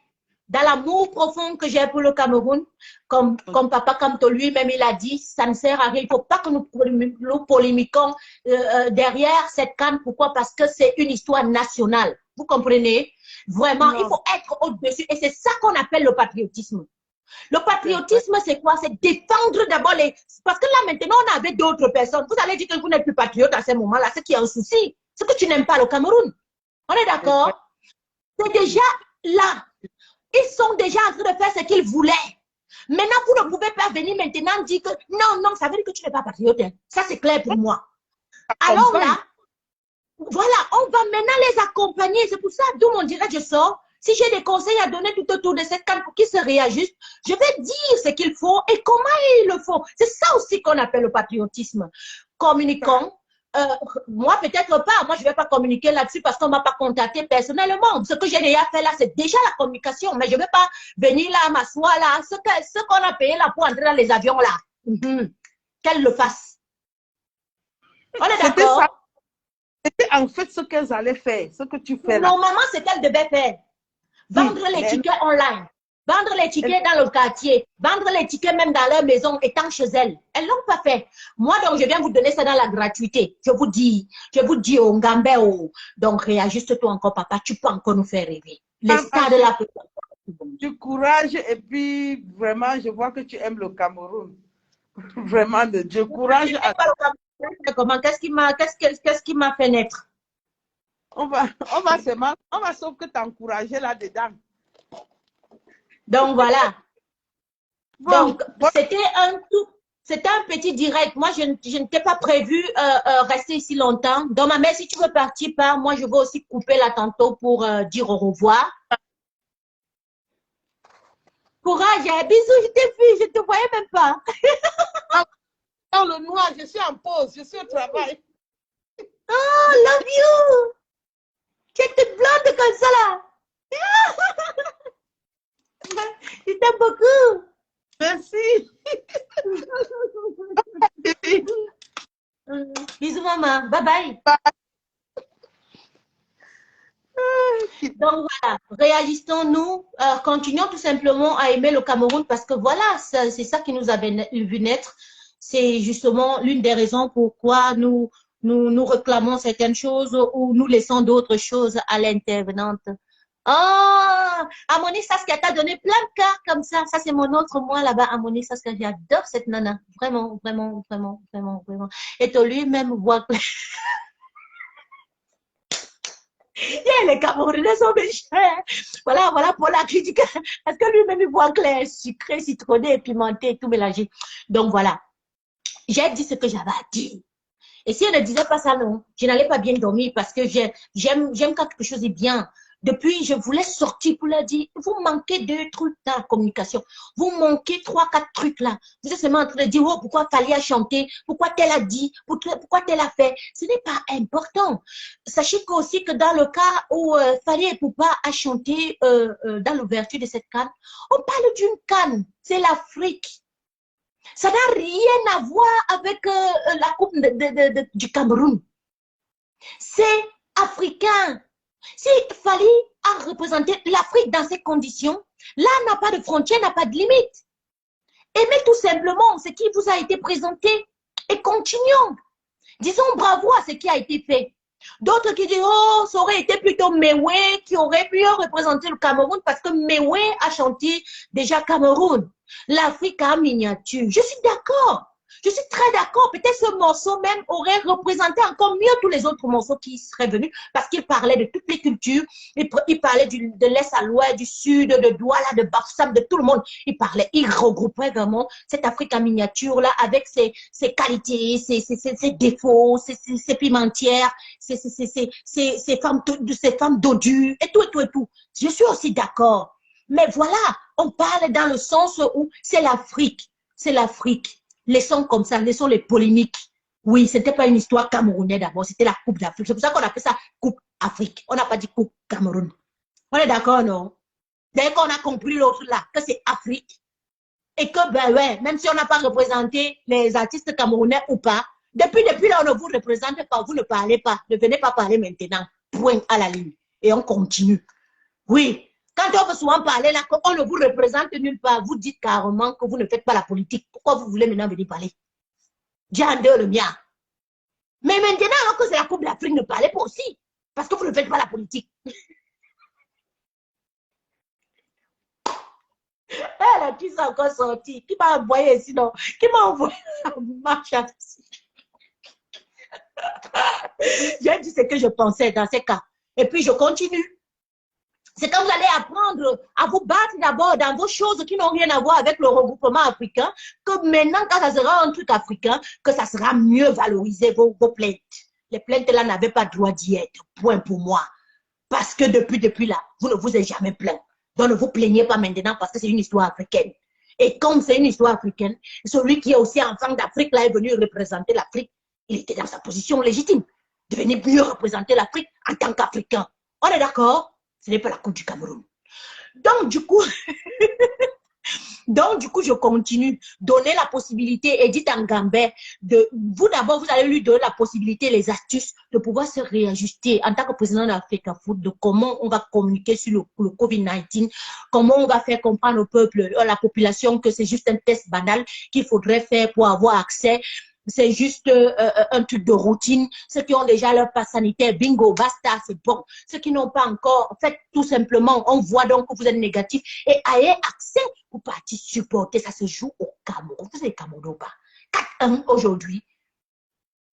dans l'amour profond que j'ai pour le Cameroun. Comme Papa Kamto lui-même, il a dit, ça ne sert à rien. Il ne faut pas que nous polémiquons derrière cette canne. Pourquoi? Parce que c'est une histoire nationale. Vous comprenez? Vraiment, il faut être au-dessus. Et c'est ça qu'on appelle le patriotisme. Le patriotisme, c'est quoi? C'est défendre d'abord les... Parce que là, maintenant, on avait d'autres personnes. Vous allez dire que vous n'êtes plus patriote à ce moment-là. C'est qu'il y a un souci. C'est que tu n'aimes pas le Cameroun. On est d'accord? C'est déjà là. Ils sont déjà en train de faire ce qu'ils voulaient. Maintenant, vous ne pouvez pas venir maintenant dire que non, ça veut dire que tu n'es pas patriote. Hein. Ça, c'est clair pour moi. Alors là, voilà, on va maintenant les accompagner. C'est pour ça, d'où mon direct, je sors. Si j'ai des conseils à donner tout autour de cette canne pour qu'ils se réajustent, je vais dire ce qu'il faut et comment ils le font. C'est ça aussi qu'on appelle le patriotisme. Communiquons, moi, peut-être pas. Moi, je ne vais pas communiquer là-dessus parce qu'on ne m'a pas contacté personnellement. Ce que j'ai déjà fait là, c'est déjà la communication. Mais je ne vais pas venir là, m'asseoir là. Ce qu'on a payé là pour entrer dans les avions là, qu'elle le fasse. On est C'était ça. d'accord? C'était en fait ce qu'elles allaient faire, ce que tu fais là. Normalement, c'est qu'elle devait faire. Vendre Oui, les mais tickets online. Vendre les tickets dans le quartier. Vendre les tickets même dans leur maison, étant chez elles. Elles ne l'ont pas fait. Moi, donc, je viens vous donner ça dans la gratuité. Je vous dis au Ngambé, donc réajuste-toi encore, papa. Tu peux encore nous faire rêver. Les stars de la du courage et puis vraiment, je vois que tu aimes le Cameroun. Vraiment de Dieu. Courage. Comment? Qu'est-ce qui m'a fait naître? On va sauf que t'encourager là-dedans. Donc, voilà. Bon, Donc, c'était un petit direct. Moi, je ne t'ai pas prévu rester ici longtemps. Donc, ma mère, si tu veux partir, par moi, je vais aussi couper là tantôt pour dire au revoir. Courage, hein? Bisous, je t'ai vu, je ne te voyais même pas. dans le noir, je suis en pause, je suis au travail. Oh, love you! Tu es toute blonde comme ça là. Je t'aime beaucoup. Merci. Bisous, maman. Bye bye. Donc voilà, réagissons-nous, continuons tout simplement à aimer le Cameroun parce que voilà, c'est ça qui nous a vu naître. C'est justement l'une des raisons pourquoi nous réclamons certaines choses ou nous laissons d'autres choses à l'intervenante. Oh, Amoni Saskia t'a donné plein de cartes comme ça. Ça, c'est mon autre moi là-bas. Amoni Saskia, j'adore cette nana. Vraiment, vraiment, vraiment, vraiment, vraiment. Et lui-même voit que les Camerounais sont méchants. Voilà pour la critique. Parce que lui-même, il voit clair, sucré, citronné, pimenté, tout mélangé. Donc voilà. J'ai dit ce que j'avais à dire. Et si elle ne disait pas ça, non, je n'allais pas bien dormir parce que j'aime quand quelque chose est bien. Depuis, je voulais sortir pour leur dire, vous manquez 2 trucs dans la communication. Vous manquez 3, 4 trucs là. Vous êtes seulement en train de dire, oh, pourquoi Fali a chanté, pourquoi tel a dit, pourquoi tel a fait. Ce n'est pas important. Sachez aussi que dans le cas où Fali et Poupa a chanté dans l'ouverture de cette canne, on parle d'une canne. C'est l'Afrique. Ça n'a rien à voir avec la coupe du Cameroun. C'est africain. Si Fali a représenté l'Afrique dans ces conditions, là n'a pas de frontières, n'a pas de limite. Aimez tout simplement ce qui vous a été présenté et continuons. Disons bravo à ce qui a été fait. D'autres qui disent, oh, ça aurait été plutôt Mewe qui aurait pu représenter le Cameroun parce que Mewe a chanté déjà Cameroun. L'Afrique en miniature. Je suis d'accord. Je suis très d'accord. Peut-être ce morceau même aurait représenté encore mieux tous les autres morceaux qui seraient venus parce qu'il parlait de toutes les cultures. Il parlait de l'Est à l'Ouest, du Sud, de Douala, de Barsam, de tout le monde. Il regroupait vraiment cette Afrique en miniature-là avec ses qualités, ses défauts, ses pimentières, ses femmes dodues et tout, et tout, et tout. Je suis aussi d'accord. Mais voilà, on parle dans le sens où c'est l'Afrique. C'est l'Afrique. Laissons comme ça, laissons les polémiques. Oui, ce n'était pas une histoire camerounaise d'abord, c'était la Coupe d'Afrique. C'est pour ça qu'on appelle ça Coupe Afrique. On n'a pas dit Coupe Cameroun. On est d'accord, non? Dès qu'on a compris l'autre là, que c'est Afrique, et que, ben ouais, même si on n'a pas représenté les artistes camerounais ou pas, depuis là, on ne vous représente pas, vous ne parlez pas. Ne venez pas parler maintenant. Point à la ligne. Et on continue. Oui. Quand on veut souvent parler là, qu'on ne vous représente nulle part, vous dites carrément que vous ne faites pas la politique. Pourquoi vous voulez maintenant venir parler? Dieu le mien. Mais maintenant, alors que c'est la Coupe d'Afrique, ne parlez pas aussi. Parce que vous ne faites pas la politique. Elle, qui s'est encore sortie? Qui m'a envoyé sinon? Qui m'a envoyé la marche? J'ai dit ce que je pensais dans ces cas. Et puis, je continue. C'est quand vous allez apprendre à vous battre d'abord dans vos choses qui n'ont rien à voir avec le regroupement africain, que maintenant, quand ça sera un truc africain, que ça sera mieux valorisé vos plaintes. Les plaintes là n'avaient pas droit d'y être. Point pour moi. Parce que depuis là, vous ne vous êtes jamais plaint. Donc ne vous plaignez pas maintenant parce que c'est une histoire africaine. Et comme c'est une histoire africaine, celui qui est aussi enfant d'Afrique là est venu représenter l'Afrique. Il était dans sa position légitime de venir mieux représenter l'Afrique en tant qu'Africain. On est d'accord? Ce n'est pas la Coupe du Cameroun. Donc, du coup, je continue. Donner la possibilité, Edith Ngambé, vous d'abord, vous allez lui donner la possibilité, les astuces de pouvoir se réajuster en tant que président de l'Afrique Foot, de comment on va communiquer sur le COVID-19, comment on va faire comprendre au peuple, à la population que c'est juste un test banal qu'il faudrait faire pour avoir accès. C'est juste un truc de routine. Ceux qui ont déjà leur passe sanitaire, bingo, basta, c'est bon. Ceux qui n'ont pas encore, faites tout simplement, on voit donc que vous êtes négatif et ayez accès pour partir supporter. Ça se joue au Cameroun. Vous savez Cameroun ou pas? 4-1 aujourd'hui.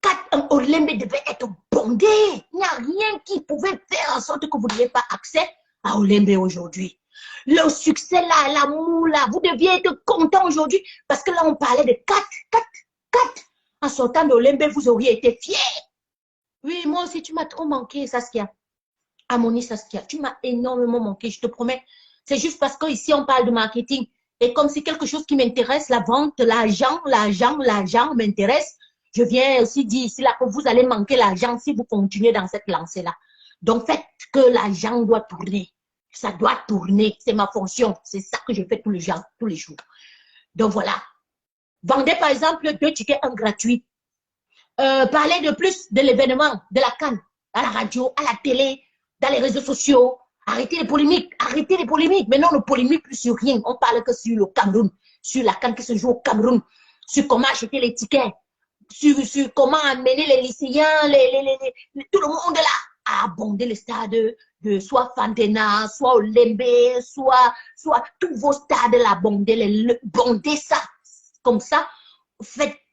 4-1, Olembe devait être bondé. Il n'y a rien qui pouvait faire en sorte que vous n'ayez pas accès à Olembe aujourd'hui. Le succès là, l'amour là, vous deviez être content aujourd'hui parce que là, on parlait de 4. En sortant d'Olembe, vous auriez été fiers. Oui, moi aussi, tu m'as trop manqué, Saskia. Amoni Saskia, tu m'as énormément manqué, je te promets. C'est juste parce qu'ici, on parle de marketing. Et comme c'est quelque chose qui m'intéresse, la vente, l'argent m'intéresse, je viens aussi dire ici là que vous allez manquer l'argent si vous continuez dans cette lancée-là. Donc, faites que l'argent doit tourner. Ça doit tourner. C'est ma fonction. C'est ça que je fais tous les jours. Donc, voilà. Vendez par exemple 2 tickets, 1 gratuit. Parlez de plus de l'événement, de la CAN, à la radio, à la télé, dans les réseaux sociaux. Arrêtez les polémiques. Maintenant, on ne polémique plus sur rien. On parle que sur le Cameroun, sur la CAN qui se joue au Cameroun, sur comment acheter les tickets, sur comment amener les lycéens, tout le monde là à abonder le stade de soit Fantena, soit Olembe, soit tous vos stades là, bonder ça. Comme ça,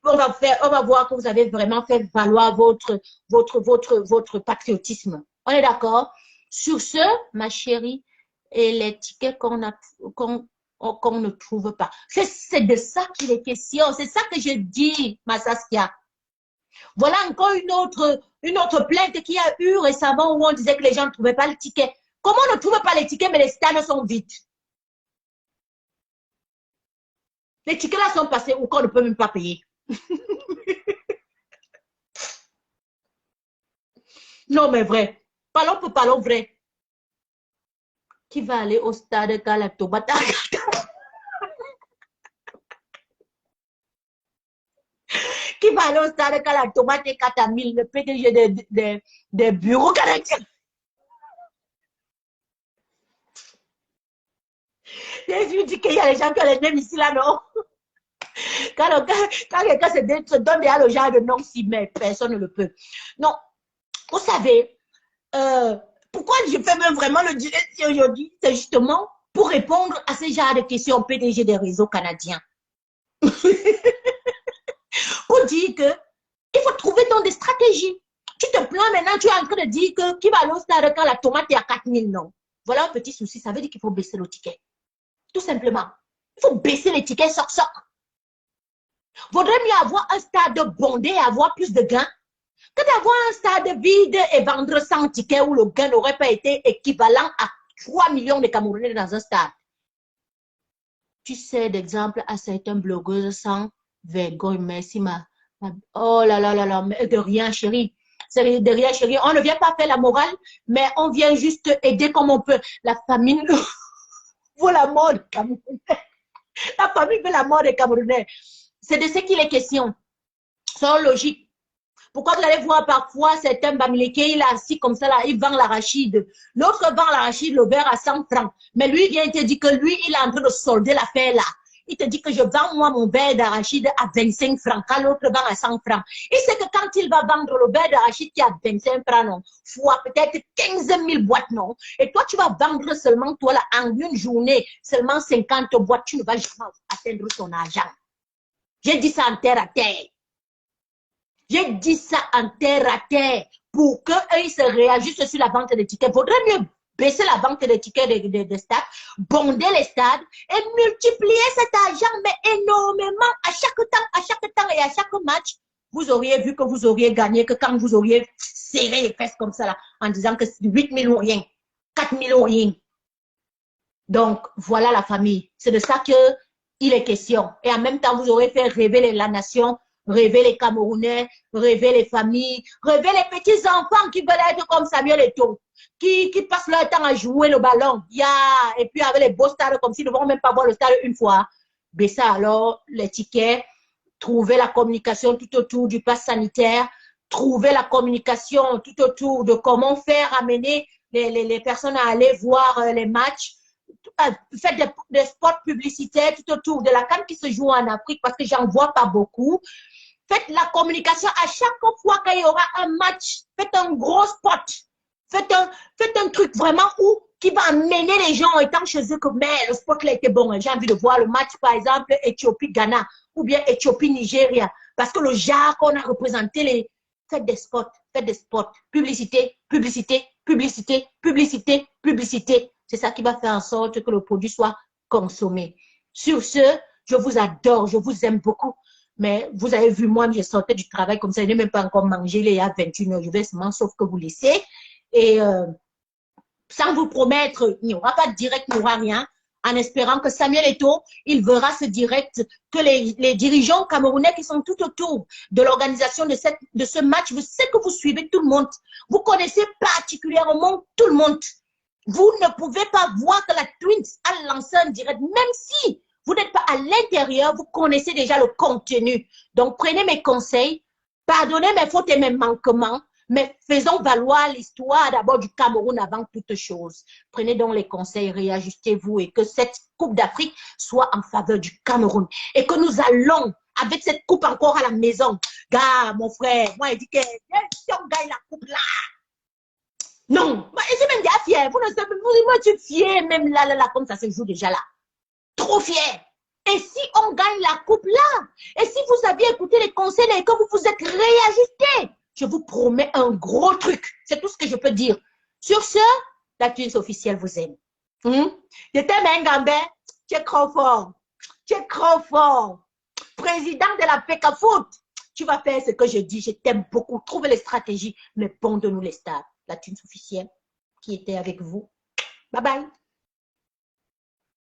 on va voir que vous avez vraiment fait valoir votre patriotisme. On est d'accord? Sur ce, ma chérie, et les tickets qu'on ne trouve pas. C'est de ça qu'il est question. C'est ça que je dis, ma Saskia. Voilà encore une autre plainte qu'il y a eu récemment où on disait que les gens ne trouvaient pas le ticket. Comment on ne trouve pas les tickets, mais les stades sont vides? Les tickets là sont passés ou qu'on ne peut même pas payer. Non, mais vrai. Parlons vrai. Qui va aller au stade Galactobata? Qui va aller au stade Galactobata et Katamil, le PDG des bureaux canadiens? Je dis qu'il y a les gens qui ont les mêmes ici, là, non? Quand quelqu'un se donne déjà le genre de nom, si, mais personne ne le peut. Non, vous savez, pourquoi je fais même vraiment le direct aujourd'hui? C'est justement pour répondre à ce genre de questions PDG des réseaux canadiens. Pour dire que il faut trouver donc des stratégies. Tu te plains maintenant, tu es en train de dire que qui va aller au stade quand la tomate est à 4000, non? Voilà un petit souci, ça veut dire qu'il faut baisser le ticket. Tout simplement. Il faut baisser les tickets soc. Vaudrait mieux avoir un stade bondé et avoir plus de gains que d'avoir un stade vide et vendre 100 tickets où le gain n'aurait pas été équivalent à 3 millions de Camerounais dans un stade. Tu sais d'exemple à certains blogueuses sans vergogne, merci oh là là là là, mais de rien chérie. C'est de rien chérie. On ne vient pas faire la morale, mais on vient juste aider comme on peut. La famine vaut la mort des Camerounais. La famille veut la mort des Camerounais. C'est de ce qu'il est question. C'est logique. Pourquoi vous allez voir parfois certains Bamileke, il est assis comme ça là, il vend l'arachide. L'autre vend l'arachide, le verre à 100 francs. Mais lui, il vient te dire que lui, il est en train de solder l'affaire là. Il te dit que je vends moi mon verre d'arachide à 25 francs, quand l'autre vend à 100 francs. Il sait que quand il va vendre le verre d'arachide qui est à 25 francs, non, fois peut-être 15 000 boîtes, non. Et toi, tu vas vendre seulement, toi là, en une journée, seulement 50 boîtes, tu ne vas jamais atteindre ton argent. J'ai dit ça en terre à terre. J'ai dit ça en terre à terre pour qu'ils se réajustent sur la vente des tickets. Vaudrait mieux baisser la vente des tickets des stades, bonder les stades et multiplier cet argent, mais énormément à chaque temps et à chaque match. Vous auriez vu que vous auriez gagné que quand vous auriez serré les fesses comme ça là, en disant que c'est 8 000 ou rien, 4 000 ou rien. Donc, voilà la famille. C'est de ça qu'il est question. Et en même temps, vous aurez fait rêver la nation rêver les Camerounais, rêver les familles, rêver les petits-enfants qui veulent être comme Samuel Eto'o, qui passent leur temps à jouer le ballon. Et puis avec les beaux stades comme s'ils ne vont même pas voir le stade une fois. Mais ça alors, les tickets, trouver la communication tout autour du pass sanitaire, trouver la communication tout autour de comment faire amener les personnes à aller voir les matchs, faites des spots publicitaires tout autour de la CAN qui se joue en Afrique parce que j'en vois pas beaucoup. Faites la communication à chaque fois qu'il y aura un match. Faites un gros spot. Faites un truc vraiment qui va amener les gens étant chez eux que mais le spot là était bon. J'ai envie de voir le match, par exemple, Éthiopie-Ghana ou bien Éthiopie-Nigeria. Parce que le genre qu'on a représenté, faites des spots. Publicité, publicité, publicité, publicité, publicité. C'est ça qui va faire en sorte que le produit soit consommé. Sur ce, je vous adore, je vous aime beaucoup. Mais vous avez vu, moi, je sortais du travail comme ça, je n'ai même pas encore mangé, il y a 21 heures, je vais seulement, sauf que vous laissez. Et sans vous promettre, il n'y aura pas de direct, il n'y aura rien, en espérant que Samuel Eto'o, il verra ce direct, que les dirigeants camerounais qui sont tout autour de l'organisation de ce match, je sais que vous suivez tout le monde, vous connaissez particulièrement tout le monde. Vous ne pouvez pas voir que la Twins a lancé un direct, même si vous n'êtes pas à l'intérieur, vous connaissez déjà le contenu. Donc, prenez mes conseils, pardonnez mes fautes et mes manquements, mais faisons valoir l'histoire d'abord du Cameroun avant toute chose. Prenez donc les conseils, réajustez-vous et que cette Coupe d'Afrique soit en faveur du Cameroun. Et que nous allons, avec cette coupe encore à la maison. Gars, mon frère, moi, il dit que si on gagne la coupe là, non, moi, je suis même déjà fier. Vous ne savez, moi, je suis fier, même là, comme ça se joue déjà là. Trop fier. Et si on gagne la coupe là, et si vous aviez écouté les conseils et que vous vous êtes réajusté, je vous promets un gros truc. C'est tout ce que je peux dire. Sur ce, la Tunis officielle vous aime. Je t'aime, un Gambin. Tu es trop fort. Tu es trop fort. Président de la PK Foot. Tu vas faire ce que je dis. Je t'aime beaucoup. Trouve les stratégies, mais ponde-nous les stars. La Tunis officielle qui était avec vous. Bye bye.